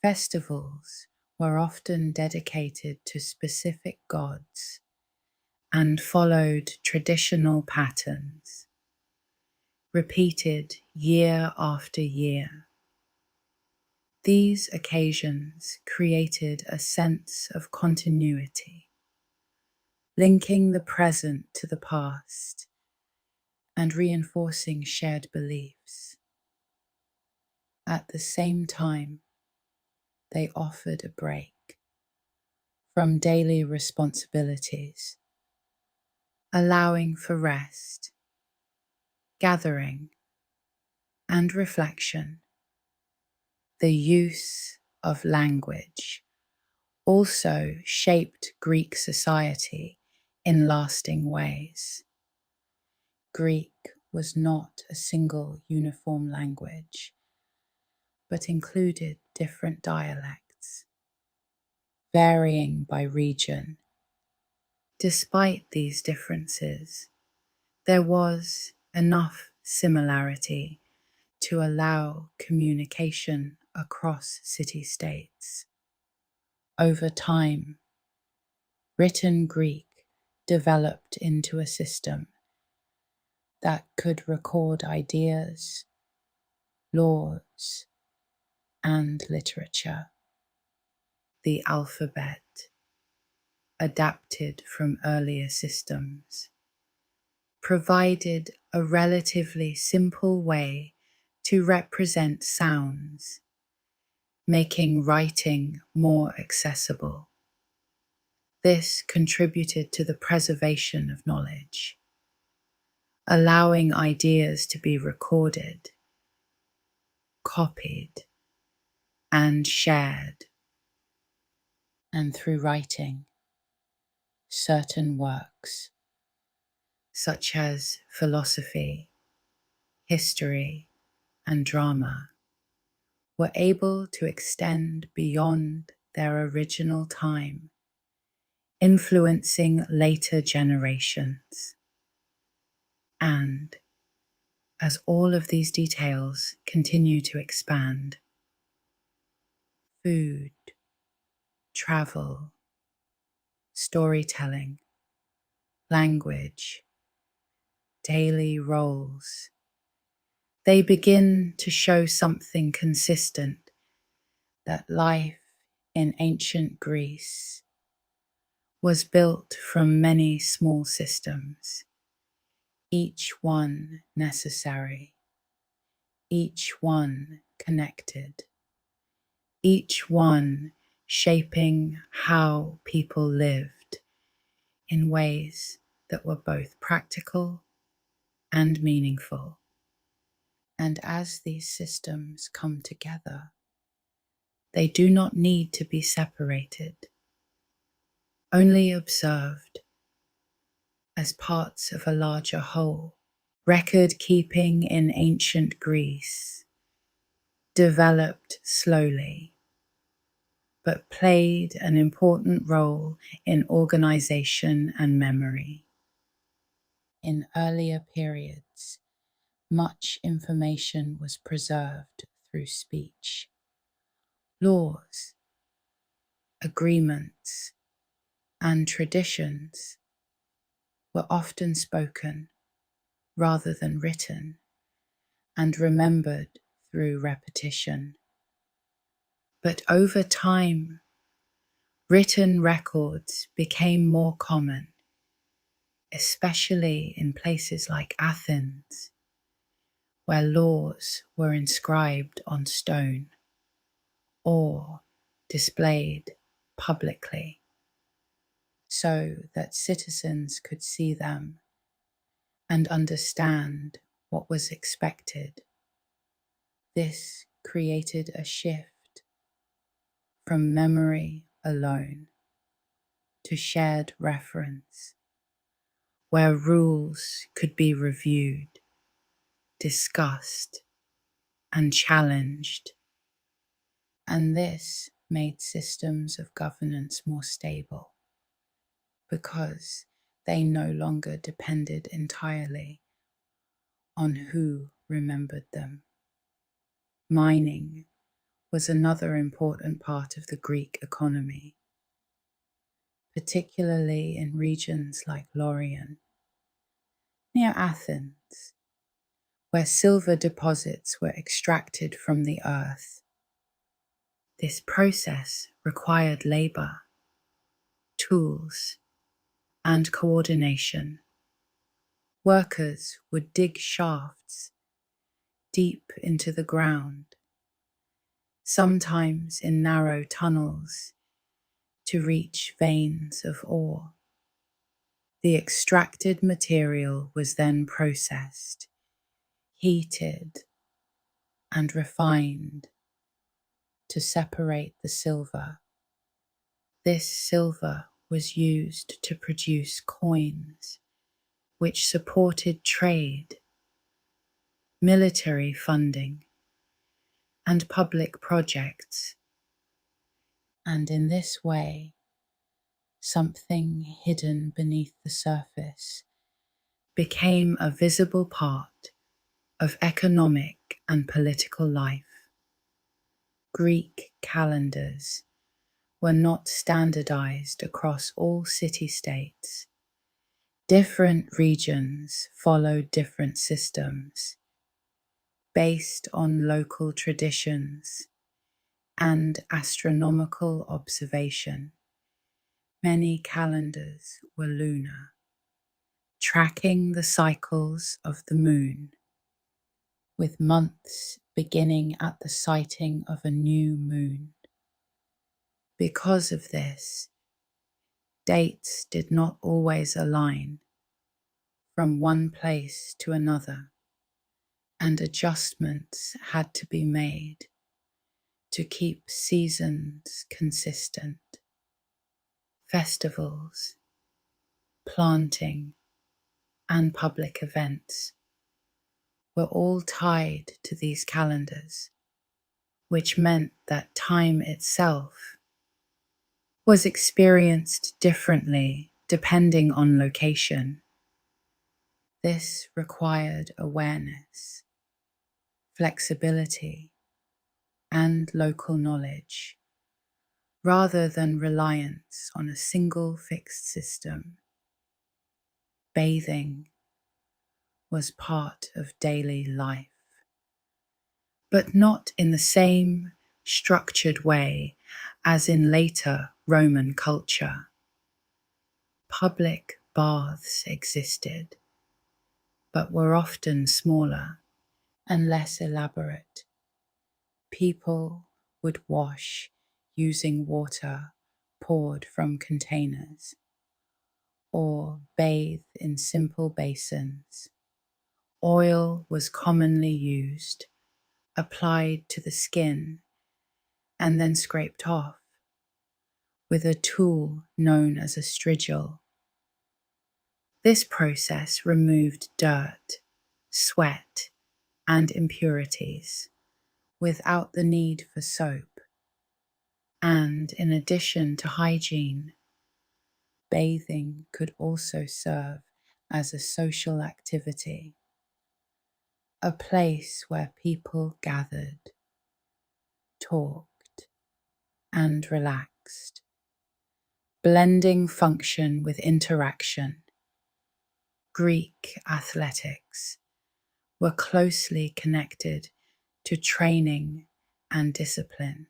Festivals were often dedicated to specific gods and followed traditional patterns, repeated year after year. These occasions created a sense of continuity, linking the present to the past and reinforcing shared beliefs. At the same time, they offered a break from daily responsibilities, allowing for rest, gathering, and reflection. The use of language also shaped Greek society in lasting ways. Greek was not a single uniform language, but included different dialects, varying by region. Despite these differences, there was enough similarity to allow communication across city-states. Over time, written Greek developed into a system that could record ideas, laws, and literature. The alphabet, adapted from earlier systems, provided a relatively simple way to represent sounds, making writing more accessible. This contributed to the preservation of knowledge, allowing ideas to be recorded, copied, and shared. And through writing, certain works, such as philosophy, history, and drama, were able to extend beyond their original time, influencing later generations. And as all of these details continue to expand, food, travel, storytelling, language, daily roles, they begin to show something consistent, that life in ancient Greece was built from many small systems, each one necessary, each one connected, each one shaping how people lived in ways that were both practical and meaningful. And as these systems come together, they do not need to be separated, only observed as parts of a larger whole. Record keeping in ancient Greece developed slowly, but played an important role in organization and memory. In earlier periods, much information was preserved through speech. Laws, agreements, and traditions were often spoken rather than written and remembered through repetition. But over time, written records became more common, especially in places like Athens, where laws were inscribed on stone or displayed publicly so that citizens could see them and understand what was expected. This created a shift from memory alone to shared reference, where rules could be reviewed, discussed, and challenged. And this made systems of governance more stable because they no longer depended entirely on who remembered them. Mining was another important part of the Greek economy, particularly in regions like Laurion, near Athens, where silver deposits were extracted from the earth. This process required labor, tools, and coordination. Workers would dig shafts deep into the ground, sometimes in narrow tunnels, to reach veins of ore. The extracted material was then processed, heated, and refined to separate the silver. This silver was used to produce coins, which supported trade, military funding, and public projects. And in this way, something hidden beneath the surface became a visible part of economic and political life. Greek calendars were not standardized across all city-states. Different regions followed different systems based on local traditions and astronomical observation. Many calendars were lunar, tracking the cycles of the moon, with months beginning at the sighting of a new moon. Because of this, dates did not always align from one place to another, and adjustments had to be made to keep seasons consistent. Festivals, planting, and public events were all tied to these calendars, which meant that time itself was experienced differently depending on location. This required awareness, flexibility, and local knowledge, rather than reliance on a single fixed system. Bathing was part of daily life, but not in the same structured way as in later Roman culture. Public baths existed, but were often smaller and less elaborate. People would wash using water poured from containers, or bathe in simple basins. Oil was commonly used, applied to the skin, and then scraped off with a tool known as a strigil. This process removed dirt, sweat, and impurities without the need for soap. And in addition to hygiene, bathing could also serve as a social activity, a place where people gathered, talked, and relaxed. Blending function with interaction, Greek athletics were closely connected to training and discipline.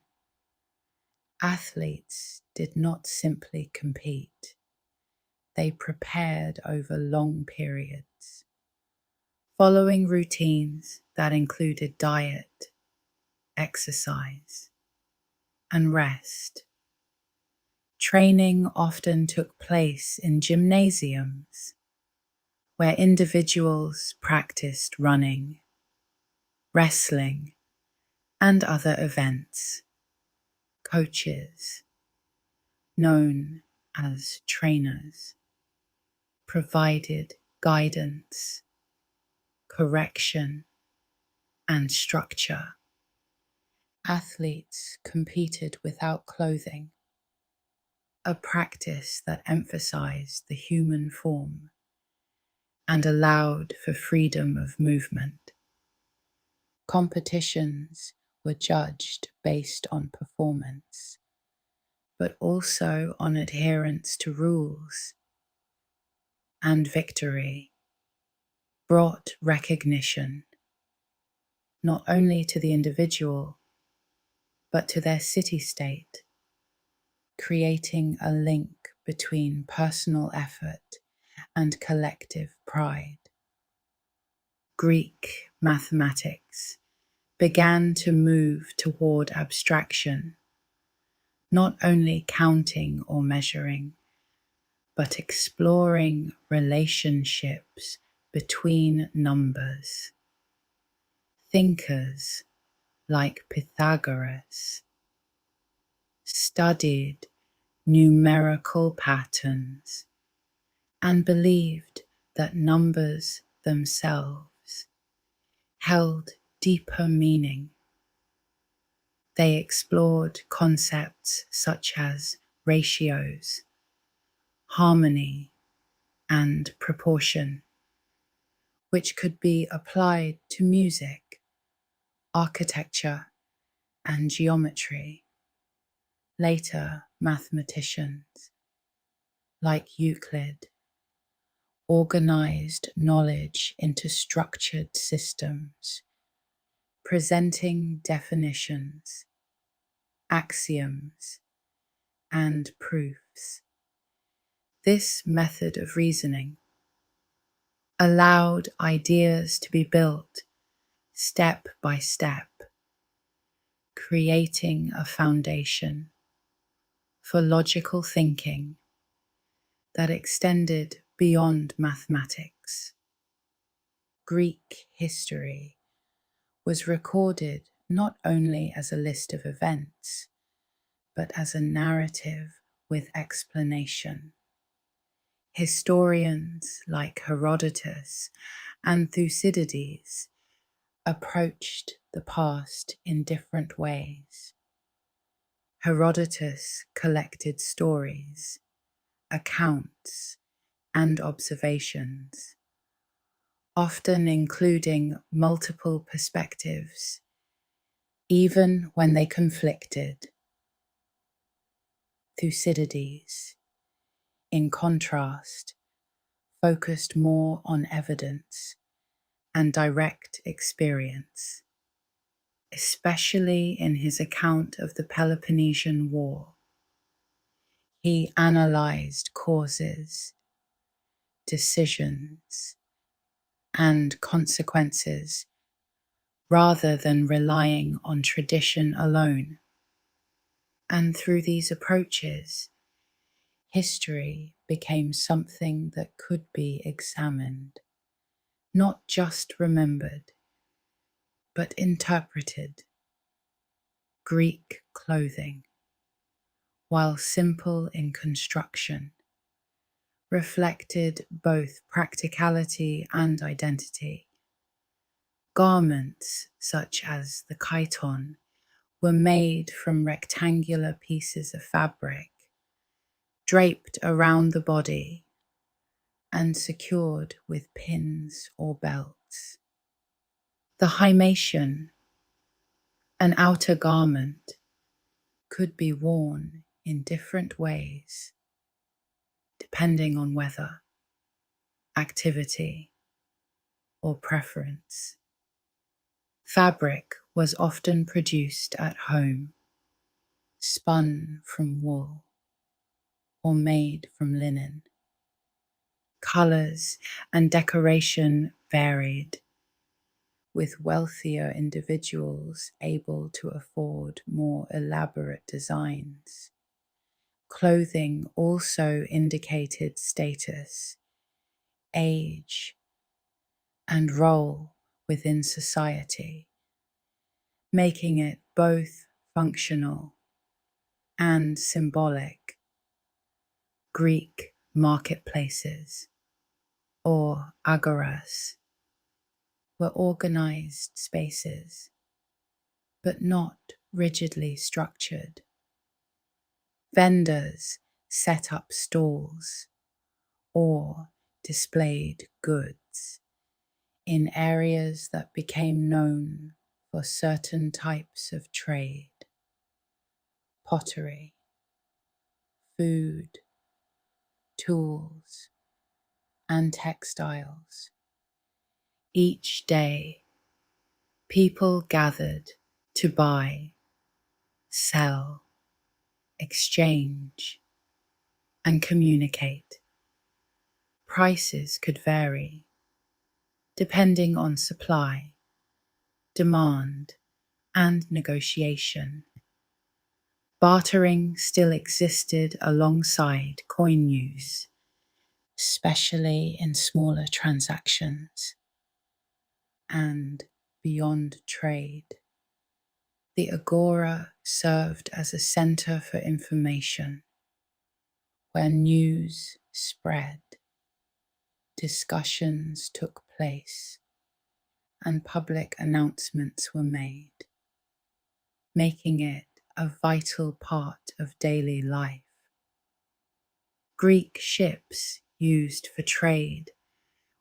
Athletes did not simply compete, they prepared over long periods, following routines that included diet, exercise, and rest. Training often took place in gymnasiums, where individuals practiced running, wrestling, and other events. Coaches, known as trainers, provided guidance, correction, and structure. Athletes competed without clothing, a practice that emphasized the human form and allowed for freedom of movement. Competitions were judged based on performance, but also on adherence to rules, and victory brought recognition not only to the individual, but to their city-state, creating a link between personal effort and collective pride. Greek mathematics began to move toward abstraction, not only counting or measuring, but exploring relationships between numbers. Thinkers like Pythagoras studied numerical patterns and believed that numbers themselves held deeper meaning. They explored concepts such as ratios, harmony, and proportion, which could be applied to music, architecture, and geometry. Later, mathematicians like Euclid organized knowledge into structured systems, presenting definitions, axioms, and proofs. This method of reasoning allowed ideas to be built step by step, creating a foundation for logical thinking that extended beyond mathematics. Greek history was recorded not only as a list of events, but as a narrative with explanation. Historians like Herodotus and Thucydides approached the past in different ways. Herodotus collected stories, accounts, and observations, often including multiple perspectives, even when they conflicted. Thucydides, in contrast, focused more on evidence and direct experience, especially in his account of the Peloponnesian War. He analyzed causes, decisions, and consequences rather than relying on tradition alone. And through these approaches, history became something that could be examined, not just remembered, but interpreted. Greek clothing, while simple in construction, reflected both practicality and identity. Garments such as the chiton were made from rectangular pieces of fabric, draped around the body and secured with pins or belts. The himation, an outer garment, could be worn in different ways depending on weather, activity, or preference. Fabric was often produced at home, spun from wool, or made from linen. Colors and decoration varied, with wealthier individuals able to afford more elaborate designs. Clothing also indicated status, age, and role within society, making it both functional and symbolic. Greek marketplaces, or agoras, were organized spaces, but not rigidly structured. Vendors set up stalls or displayed goods in areas that became known for certain types of trade: pottery, food, tools, and textiles. Each day, people gathered to buy, sell, exchange, and communicate. Prices could vary depending on supply, demand, and negotiation. Bartering still existed alongside coin use, especially in smaller transactions and beyond trade. The agora served as a center for information, where news spread, discussions took place, and public announcements were made, making it a vital part of daily life. Greek ships used for trade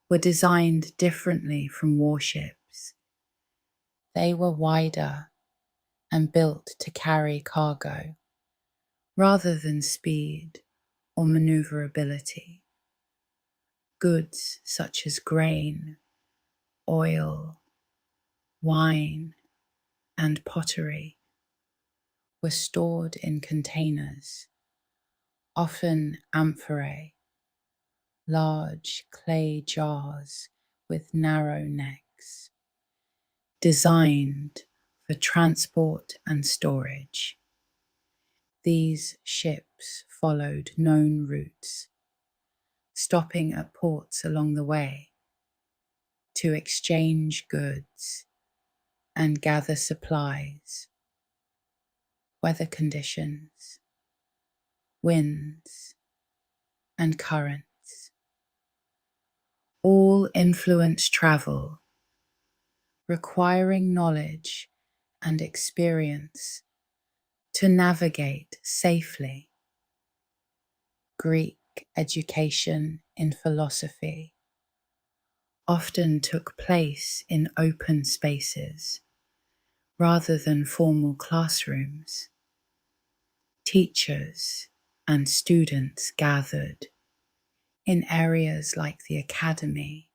were designed differently from warships. They were wider and built to carry cargo, rather than speed or maneuverability. Goods such as grain, oil, wine, and pottery were stored in containers, often amphorae, large clay jars with narrow necks, designed for transport and storage. These ships followed known routes, stopping at ports along the way to exchange goods and gather supplies. Weather conditions, winds, and currents all influence travel, requiring knowledge and experience to navigate safely. Greek education in philosophy often took place in open spaces rather than formal classrooms. Teachers and students gathered in areas like the academy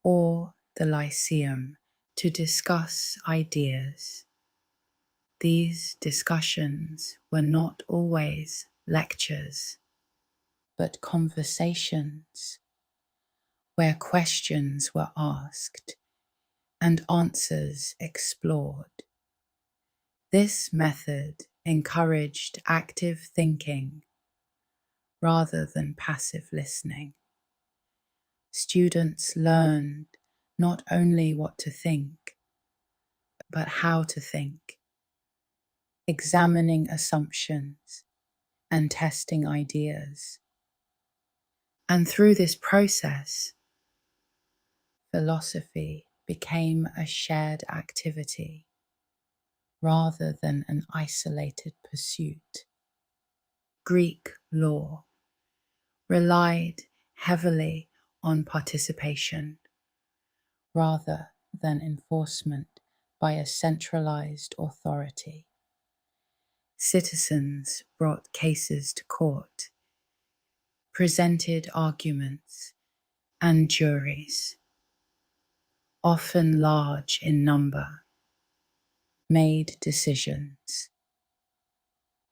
or the lyceum to discuss ideas. These discussions were not always lectures, but conversations where questions were asked and answers explored. This method encouraged active thinking rather than passive listening. Students learned not only what to think, but how to think, examining assumptions and testing ideas. And through this process, philosophy became a shared activity, rather than an isolated pursuit. Greek law relied heavily on participation rather than enforcement by a centralized authority. Citizens brought cases to court, presented arguments, and juries, often large in number, made decisions.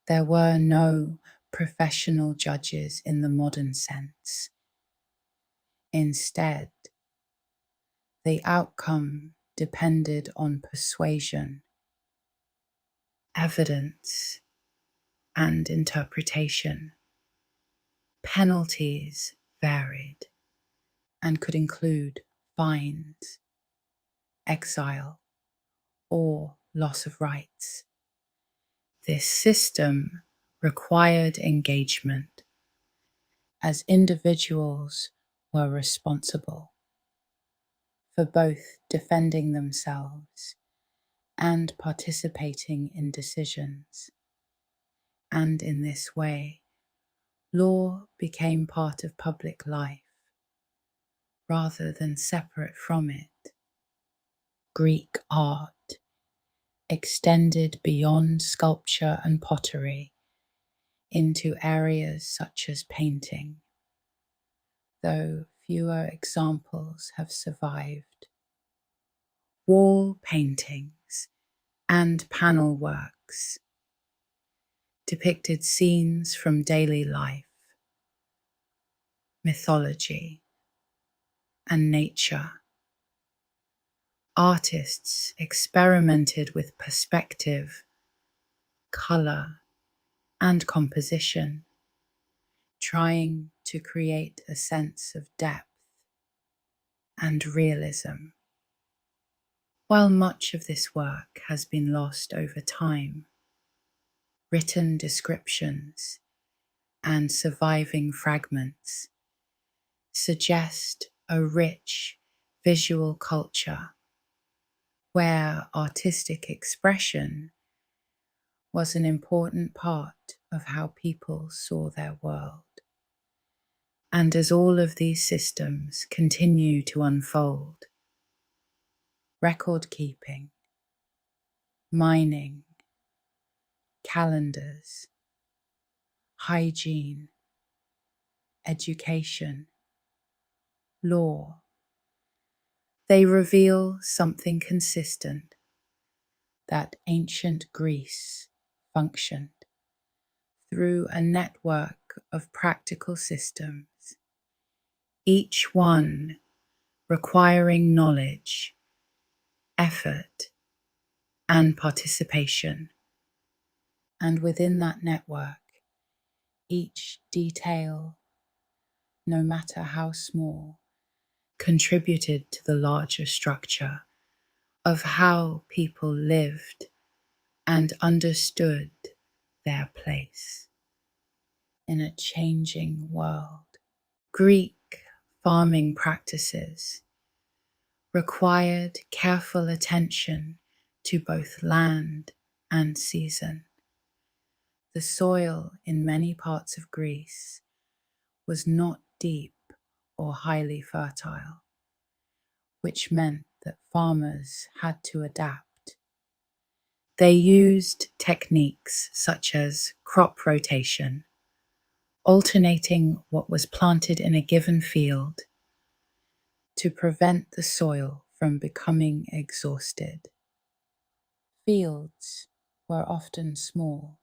There were no professional judges in the modern sense. Instead, the outcome depended on persuasion, evidence, and interpretation. Penalties varied and could include fines, exile, or loss of rights. This system required engagement, as individuals were responsible for both defending themselves and participating in decisions. And in this way, law became part of public life rather than separate from it. Greek art extended beyond sculpture and pottery into areas such as painting, though fewer examples have survived. Wall paintings and panel works depicted scenes from daily life, mythology, and nature. Artists experimented with perspective, color, and composition, trying to create a sense of depth and realism. While much of this work has been lost over time, written descriptions and surviving fragments suggest a rich visual culture where artistic expression was an important part of how people saw their world. And as all of these systems continue to unfold, record keeping, mining, calendars, hygiene, education, law, they reveal something consistent: that ancient Greece functioned through a network of practical systems, each one requiring knowledge, effort, and participation. And within that network, each detail, no matter how small, contributed to the larger structure of how people lived and understood their place in a changing world. Greek farming practices required careful attention to both land and season. The soil in many parts of Greece was not deep or highly fertile, which meant that farmers had to adapt. They used techniques such as crop rotation, alternating what was planted in a given field to prevent the soil from becoming exhausted. Fields were often small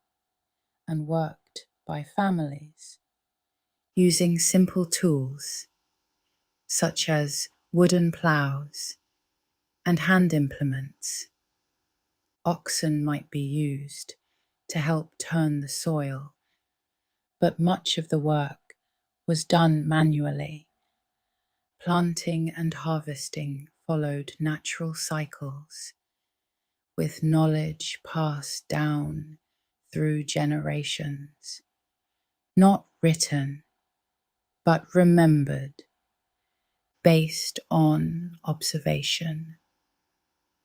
and worked by families using simple tools such as wooden plows and hand implements. Oxen might be used to help turn the soil, but much of the work was done manually. Planting and harvesting followed natural cycles, with knowledge passed down through generations, not written, but remembered, based on observation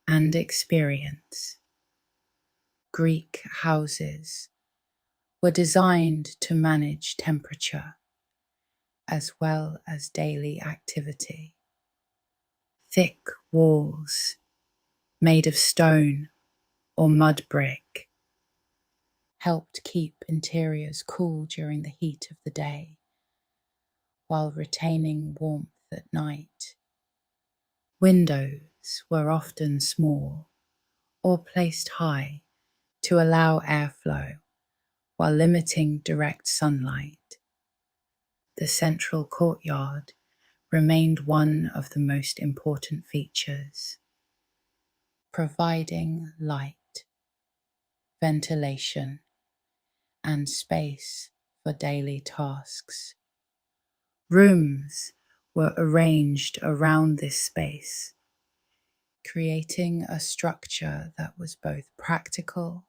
and experience. Greek houses were designed to manage temperature as well as daily activity. Thick walls made of stone or mud brick helped keep interiors cool during the heat of the day while retaining warmth at night. Windows were often small or placed high to allow airflow while limiting direct sunlight. The central courtyard remained one of the most important features, providing light, ventilation, and space for daily tasks. Rooms were arranged around this space, creating a structure that was both practical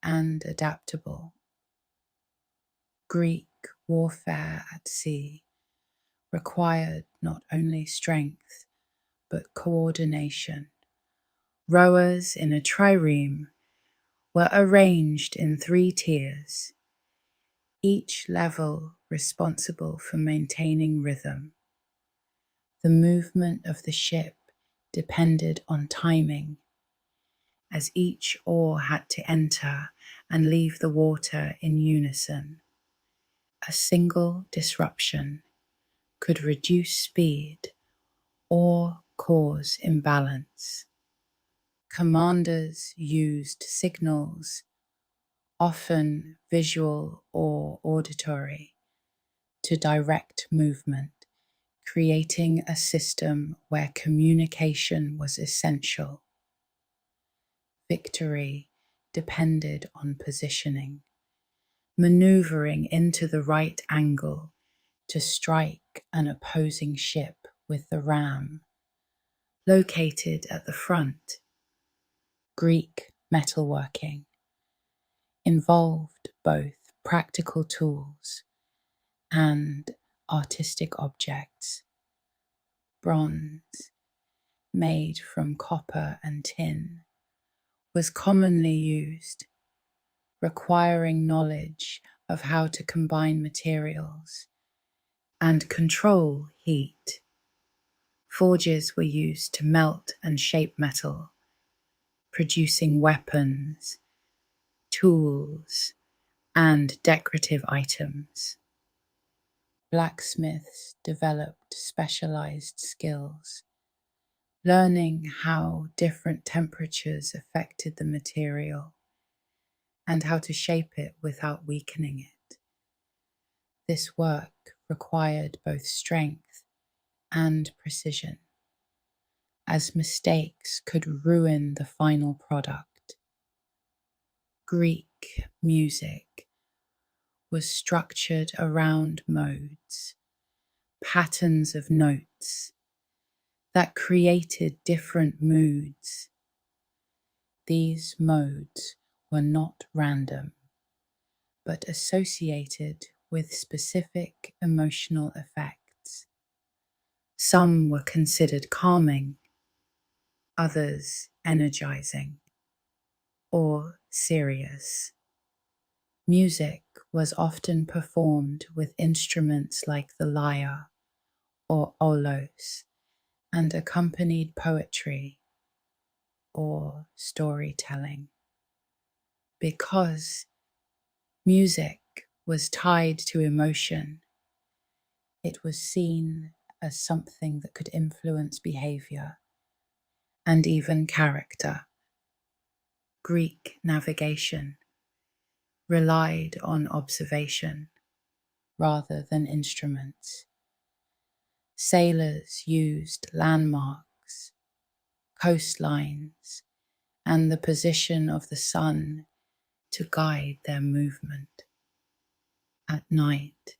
and adaptable. Greek warfare at sea required not only strength but coordination. Rowers in a trireme were arranged in 3 tiers, each level responsible for maintaining rhythm. The movement of the ship depended on timing, as each oar had to enter and leave the water in unison. A single disruption could reduce speed or cause imbalance. Commanders used signals, often visual or auditory, to direct movement, creating a system where communication was essential. Victory depended on positioning, maneuvering into the right angle to strike an opposing ship with the ram. Located at the front, Greek metalworking involved both practical tools and artistic objects. Bronze, made from copper and tin, was commonly used, requiring knowledge of how to combine materials and control heat. Forges were used to melt and shape metal, producing weapons, tools, and decorative items. Blacksmiths developed specialized skills, learning how different temperatures affected the material and how to shape it without weakening it. This work required both strength and precision, as mistakes could ruin the final product. Greek music was structured around modes, patterns of notes that created different moods. These modes were not random, but associated with specific emotional effects. Some were considered calming, others energizing, or serious. Music was often performed with instruments like the lyre or olos and accompanied poetry or storytelling. Because music was tied to emotion, it was seen as something that could influence behavior and even character. Greek navigation relied on observation rather than instruments. Sailors used landmarks, coastlines, and the position of the sun to guide their movement. At night,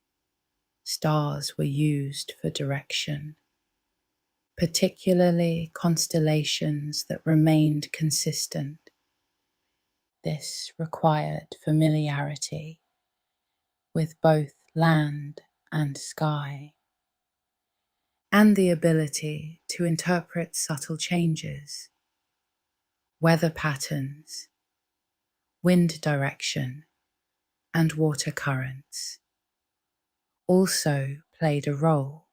stars were used for direction, particularly constellations that remained consistent. This required familiarity with both land and sky, and the ability to interpret subtle changes, weather patterns, wind direction, and water currents also played a role,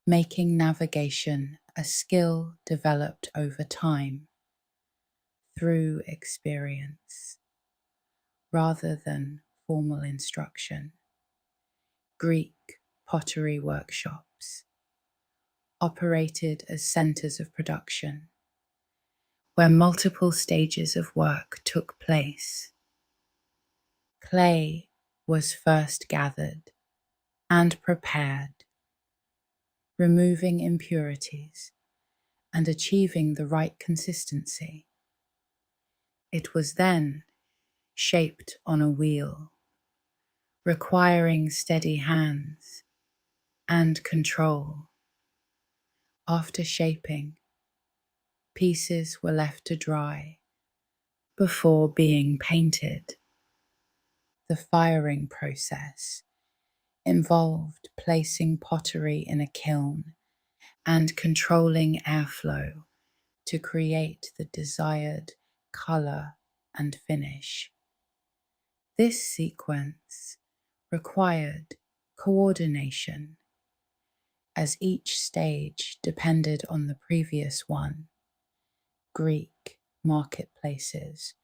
making navigation a skill developed over time through experience rather than formal instruction. Greek pottery workshops operated as centers of production where multiple stages of work took place. Clay was first gathered and prepared, removing impurities and achieving the right consistency. It was then shaped on a wheel, requiring steady hands and control. After shaping, pieces were left to dry before being painted. The firing process involved placing pottery in a kiln and controlling airflow to create the desired color and finish. This sequence required coordination, as each stage depended on the previous one. Greek marketplaces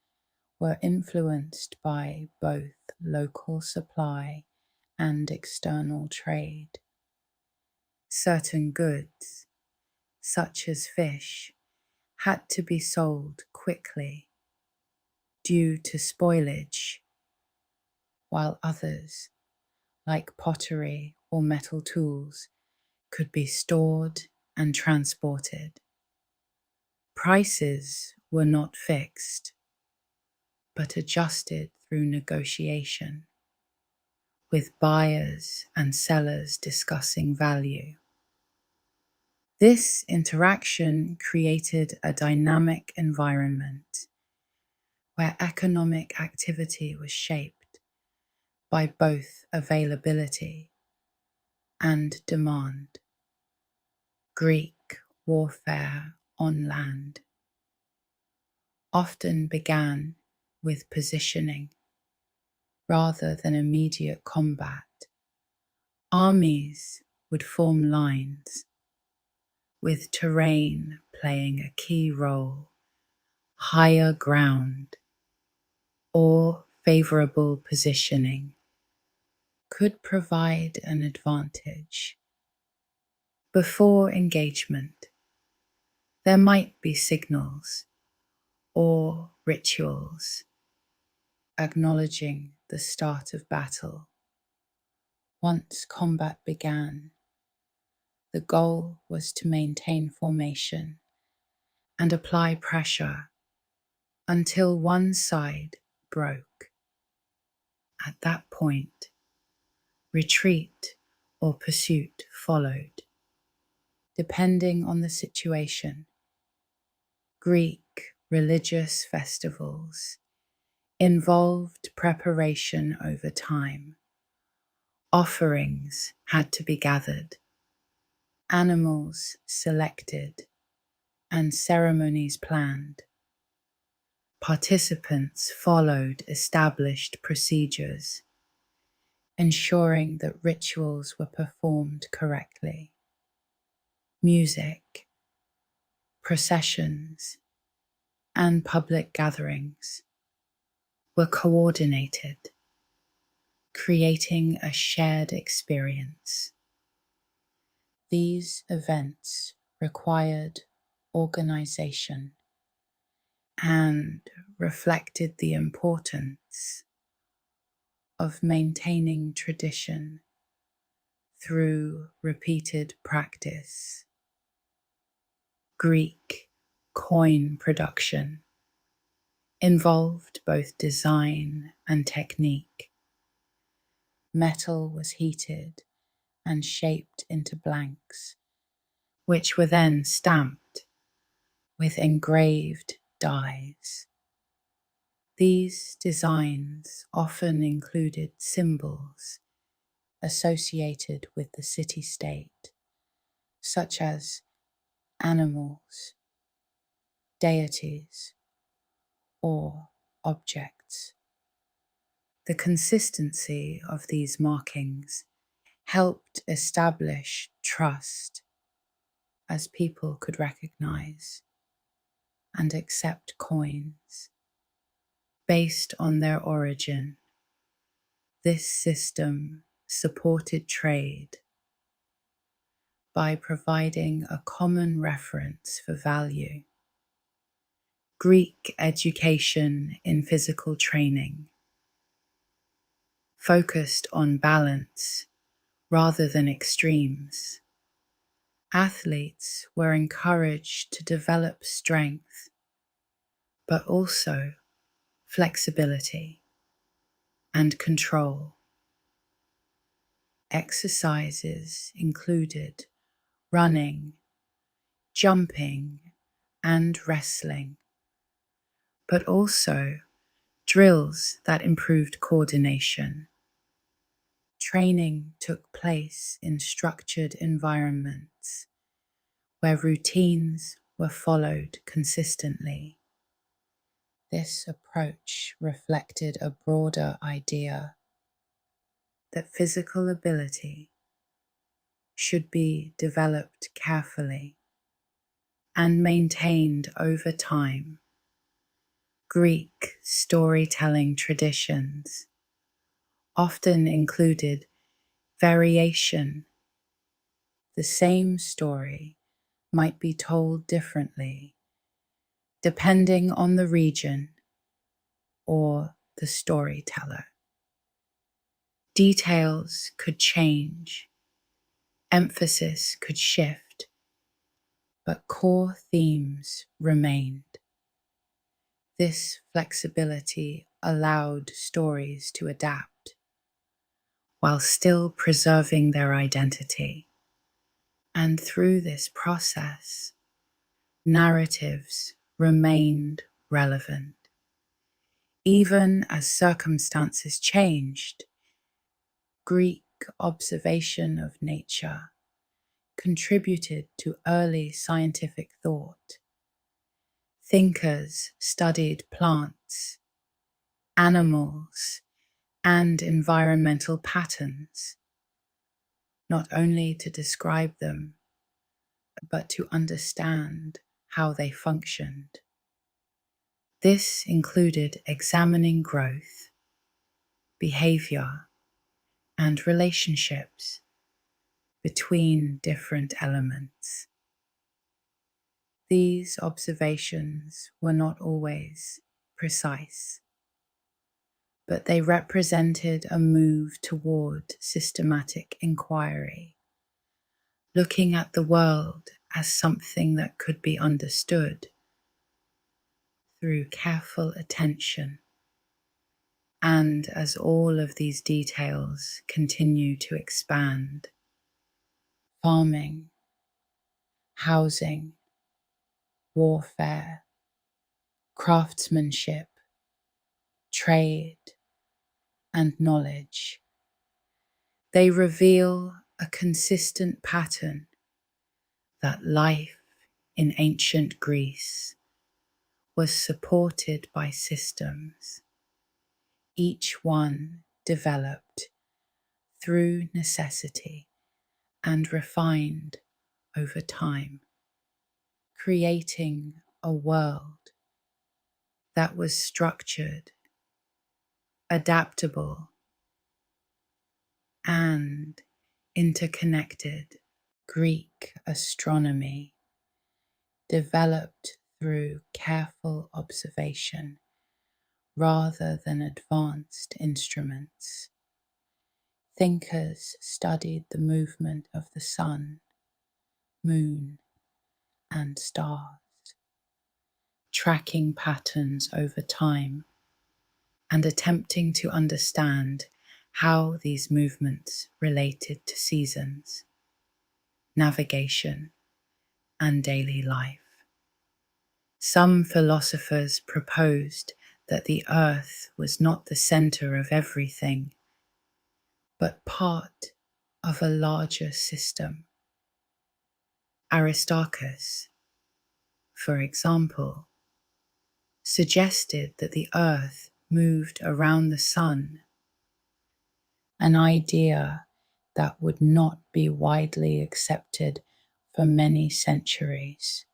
were influenced by both local supply and external trade. Certain goods, such as fish, had to be sold quickly due to spoilage, while others, like pottery or metal tools, could be stored and transported. Prices were not fixed, but adjusted through negotiation, with buyers and sellers discussing value. This interaction created a dynamic environment where economic activity was shaped by both availability and demand. Greek warfare on land often began with positioning rather than immediate combat. Armies would form lines, with terrain playing a key role. Higher ground or favorable positioning could provide an advantage. Before engagement, there might be signals or rituals acknowledging the start of battle. Once combat began, the goal was to maintain formation and apply pressure until one side broke. At that point, retreat or pursuit followed, depending on the situation. Greek religious festivals involved preparation over time. Offerings had to be gathered, animals selected, and ceremonies planned. Participants followed established procedures, ensuring that rituals were performed correctly. Music, processions, and public gatherings were coordinated, creating a shared experience. These events required organization and reflected the importance of maintaining tradition through repeated practice. Greek coin production involved both design and technique. Metal was heated and shaped into blanks, which were then stamped with engraved dies. These designs often included symbols associated with the city-state, such as animals, deities, or objects. The consistency of these markings helped establish trust, as people could recognize and accept coins based on their origin. This system supported trade by providing a common reference for value. Greek education in physical training focused on balance rather than extremes. Athletes were encouraged to develop strength, but also flexibility and control. Exercises included running, jumping, and wrestling, but also drills that improved coordination. Training took place in structured environments where routines were followed consistently. This approach reflected a broader idea that physical ability should be developed carefully and maintained over time. Greek storytelling traditions often included variation. The same story might be told differently depending on the region or the storyteller. Details could change, emphasis could shift, but core themes remained. This flexibility allowed stories to adapt while still preserving their identity. And through this process, narratives remained relevant. Even as circumstances changed, Greek observation of nature contributed to early scientific thought. Thinkers studied plants, animals, and environmental patterns, not only to describe them, but to understand how they functioned. This included examining growth, behavior, and relationships between different elements. These observations were not always precise, but they represented a move toward systematic inquiry, looking at the world as something that could be understood through careful attention. And as all of these details continue to expand, farming, housing, warfare, craftsmanship, trade, and knowledge, they reveal a consistent pattern that life in ancient Greece was supported by systems, each one developed through necessity and refined over time, creating a world that was structured, adaptable, and interconnected. Greek astronomy, developed through careful observation rather than advanced instruments. Thinkers studied the movement of the sun, moon, and stars, tracking patterns over time and attempting to understand how these movements related to seasons, navigation, and daily life. Some philosophers proposed that the earth was not the center of everything, but part of a larger system. Aristarchus, for example, suggested that the Earth moved around the Sun, an idea that would not be widely accepted for many centuries.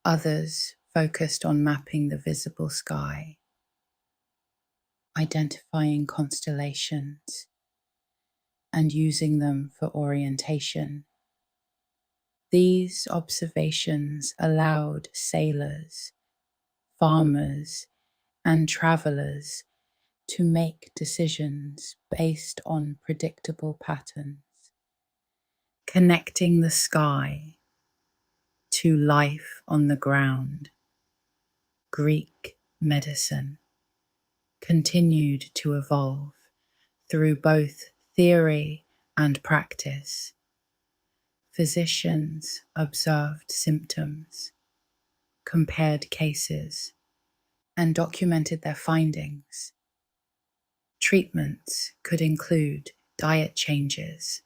Others focused on mapping the visible sky, identifying constellations, and using them for orientation. These observations allowed sailors, farmers, and travelers to make decisions based on predictable patterns, connecting the sky to life on the ground. Greek medicine continued to evolve through both theory and practice. Physicians observed symptoms, compared cases, and documented their findings. Treatments could include diet changes,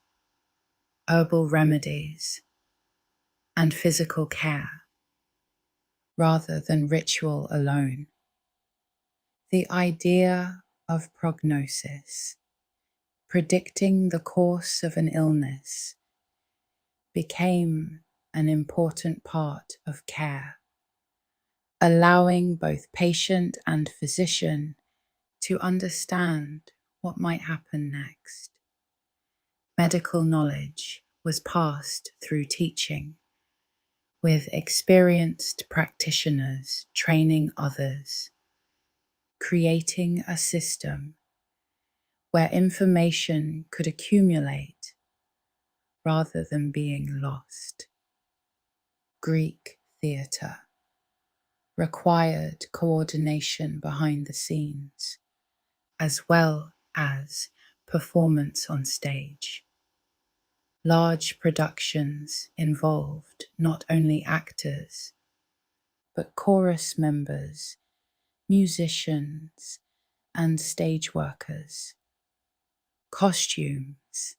herbal remedies, and physical care, rather than ritual alone. The idea of prognosis, predicting the course of an illness, became an important part of care, allowing both patient and physician to understand what might happen next. Medical knowledge was passed through teaching, with experienced practitioners training others, creating a system where information could accumulate rather than being lost. Greek theatre required coordination behind the scenes, as well as performance on stage. Large productions involved not only actors, but chorus members, musicians, and stage workers. Costumes,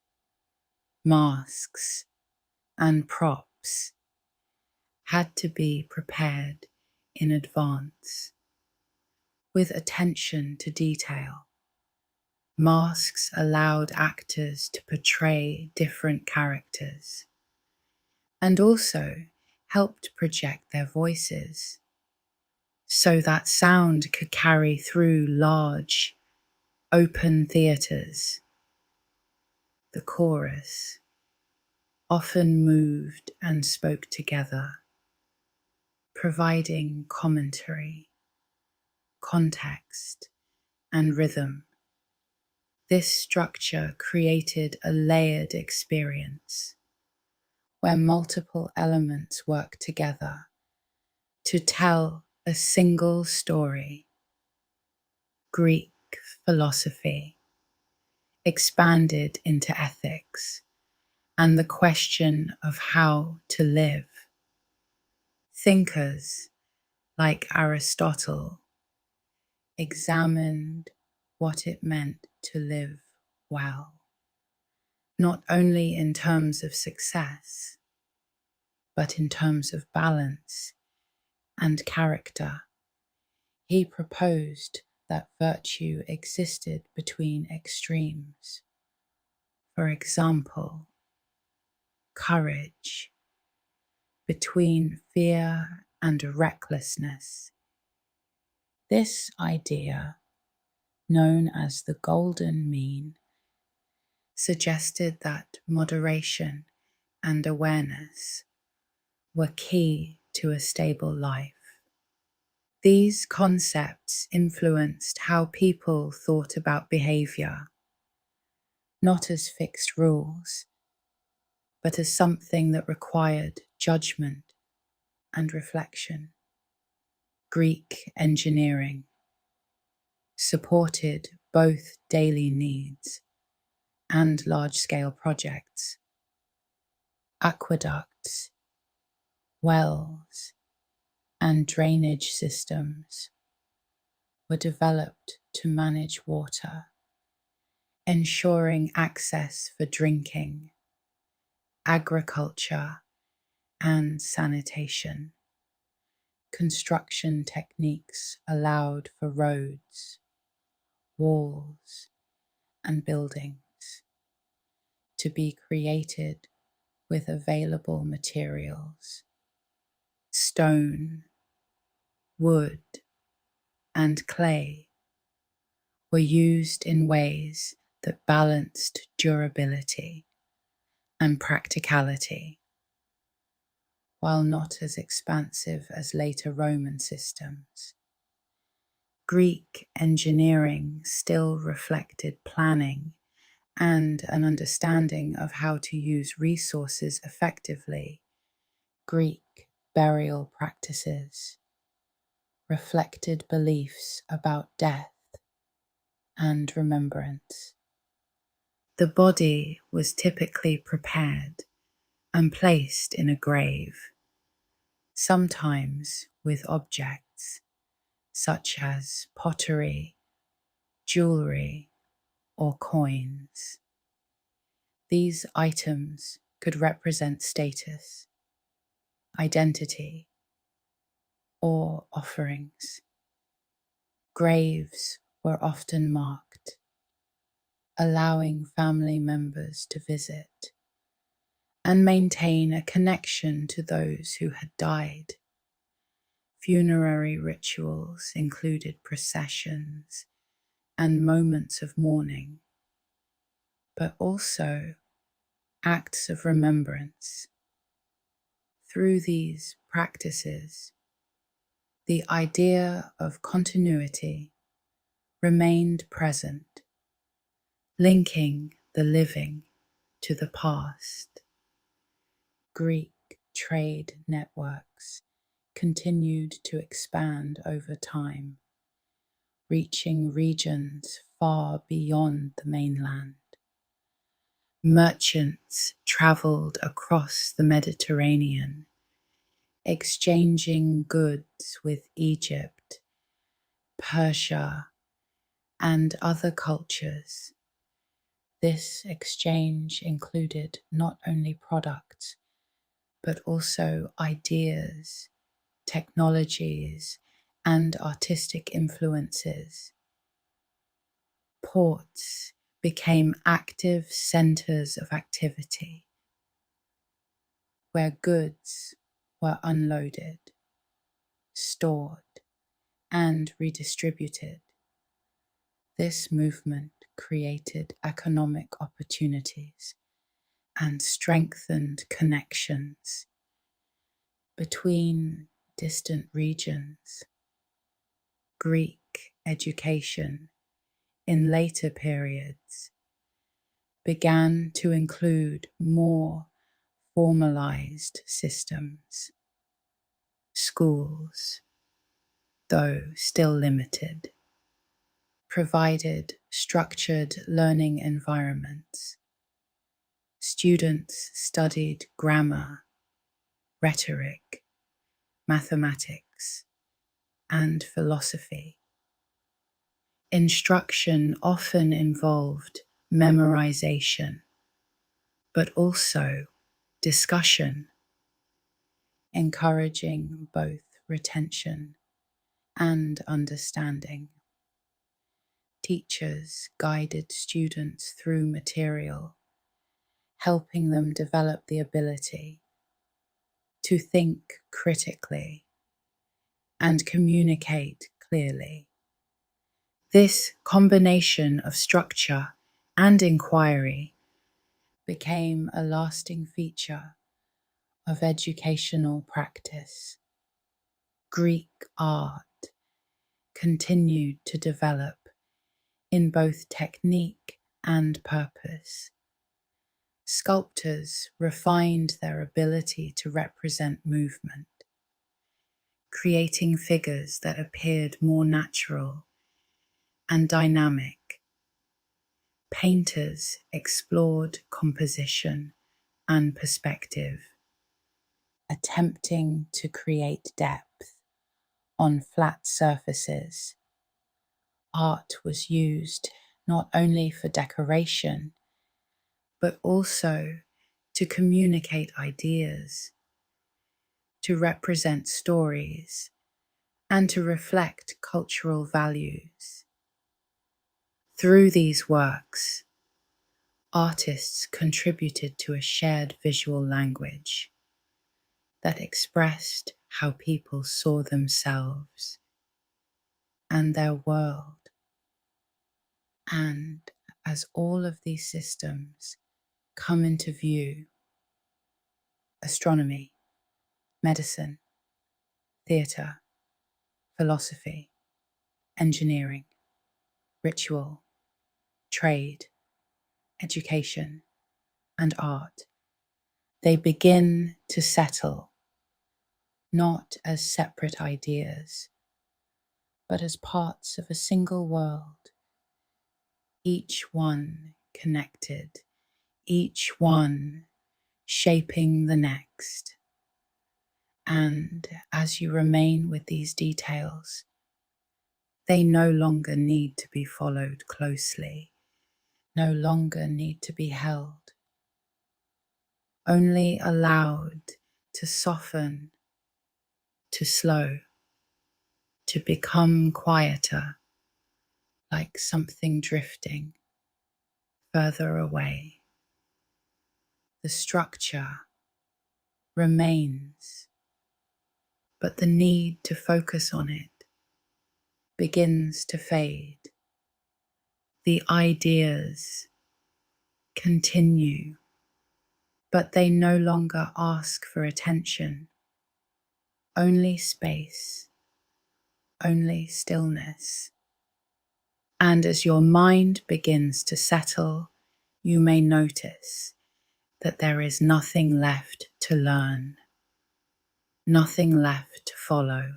masks, and props had to be prepared in advance, with attention to detail. Masks allowed actors to portray different characters and also helped project their voices so that sound could carry through large, open theatres. The chorus often moved and spoke together, providing commentary, context, and rhythm. This structure created a layered experience where multiple elements work together to tell a single story. Greek philosophy expanded into ethics and the question of how to live. Thinkers like Aristotle examined what it meant to live well, not only in terms of success, but in terms of balance and character. He proposed that virtue existed between extremes. For example, courage between fear and recklessness. This idea, known as the golden mean, suggested that moderation and awareness were key to a stable life. These concepts influenced how people thought about behavior, not as fixed rules, but as something that required judgment and reflection. Greek engineering supported both daily needs and large-scale projects. Aqueducts, wells, and drainage systems were developed to manage water, ensuring access for drinking, agriculture, and sanitation. construction techniques allowed for roads, walls, and buildings to be created with available materials. Stone, wood, and clay were used in ways that balanced durability and practicality, while not as expansive as later Roman systems. Greek engineering still reflected planning and an understanding of how to use resources effectively. Greek burial practices reflected beliefs about death and remembrance. The body was typically prepared and placed in a grave, sometimes with objects such as pottery, jewelry, or coins. These items could represent status, identity, or offerings. Graves were often marked, allowing family members to visit and maintain a connection to those who had died. Funerary rituals included processions and moments of mourning, but also acts of remembrance. Through these practices, the idea of continuity remained present, linking the living to the past. Greek trade networks continued to expand over time, reaching regions far beyond the mainland. Merchants traveled across the Mediterranean, exchanging goods with Egypt, Persia, and other cultures. This exchange included not only products, but also ideas, technologies, and artistic influences. Ports became active centers of activity, where goods were unloaded, stored, and redistributed. This movement created economic opportunities and strengthened connections between distant regions. Greek education in later periods began to include more formalized systems. Schools, though still limited, provided structured learning environments. Students studied grammar, rhetoric, mathematics, and philosophy. Instruction often involved memorization, but also discussion, encouraging both retention and understanding. Teachers guided students through material, helping them develop the ability to think critically and communicate clearly. This combination of structure and inquiry became a lasting feature of educational practice. Greek art continued to develop in both technique and purpose. Sculptors refined their ability to represent movement, creating figures that appeared more natural and dynamic. Painters explored composition and perspective, attempting to create depth on flat surfaces. Art was used not only for decoration, but also to communicate ideas, to represent stories, and to reflect cultural values. Through these works, artists contributed to a shared visual language that expressed how people saw themselves and their world. And as all of these systems come into view, astronomy, medicine, theatre, philosophy, engineering, ritual, trade, education, and art, they begin to settle not as separate ideas, but as parts of a single world, each one connected, each one shaping the next. And as you remain with these details, they no longer need to be followed closely, no longer need to be held, only allowed to soften, to slow, to become quieter, like something drifting further away. The structure remains, but the need to focus on it begins to fade. The ideas continue, but they no longer ask for attention, only space, only stillness. And as your mind begins to settle, you may notice that there is nothing left to learn, nothing left to follow,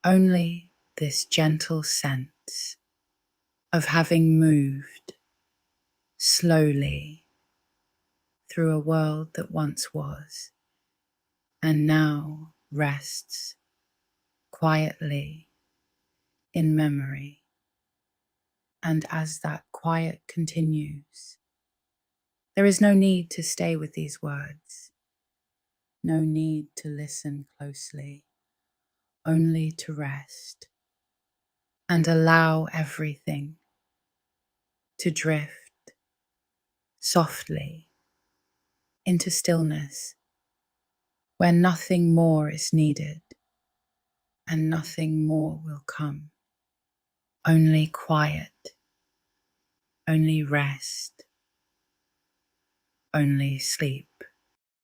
only this gentle sense of having moved slowly through a world that once was and now rests quietly in memory. And as that quiet continues, there is no need to stay with these words, no need to listen closely, only to rest and allow everything to drift softly into stillness where nothing more is needed and nothing more will come. Only quiet, only rest, only sleep.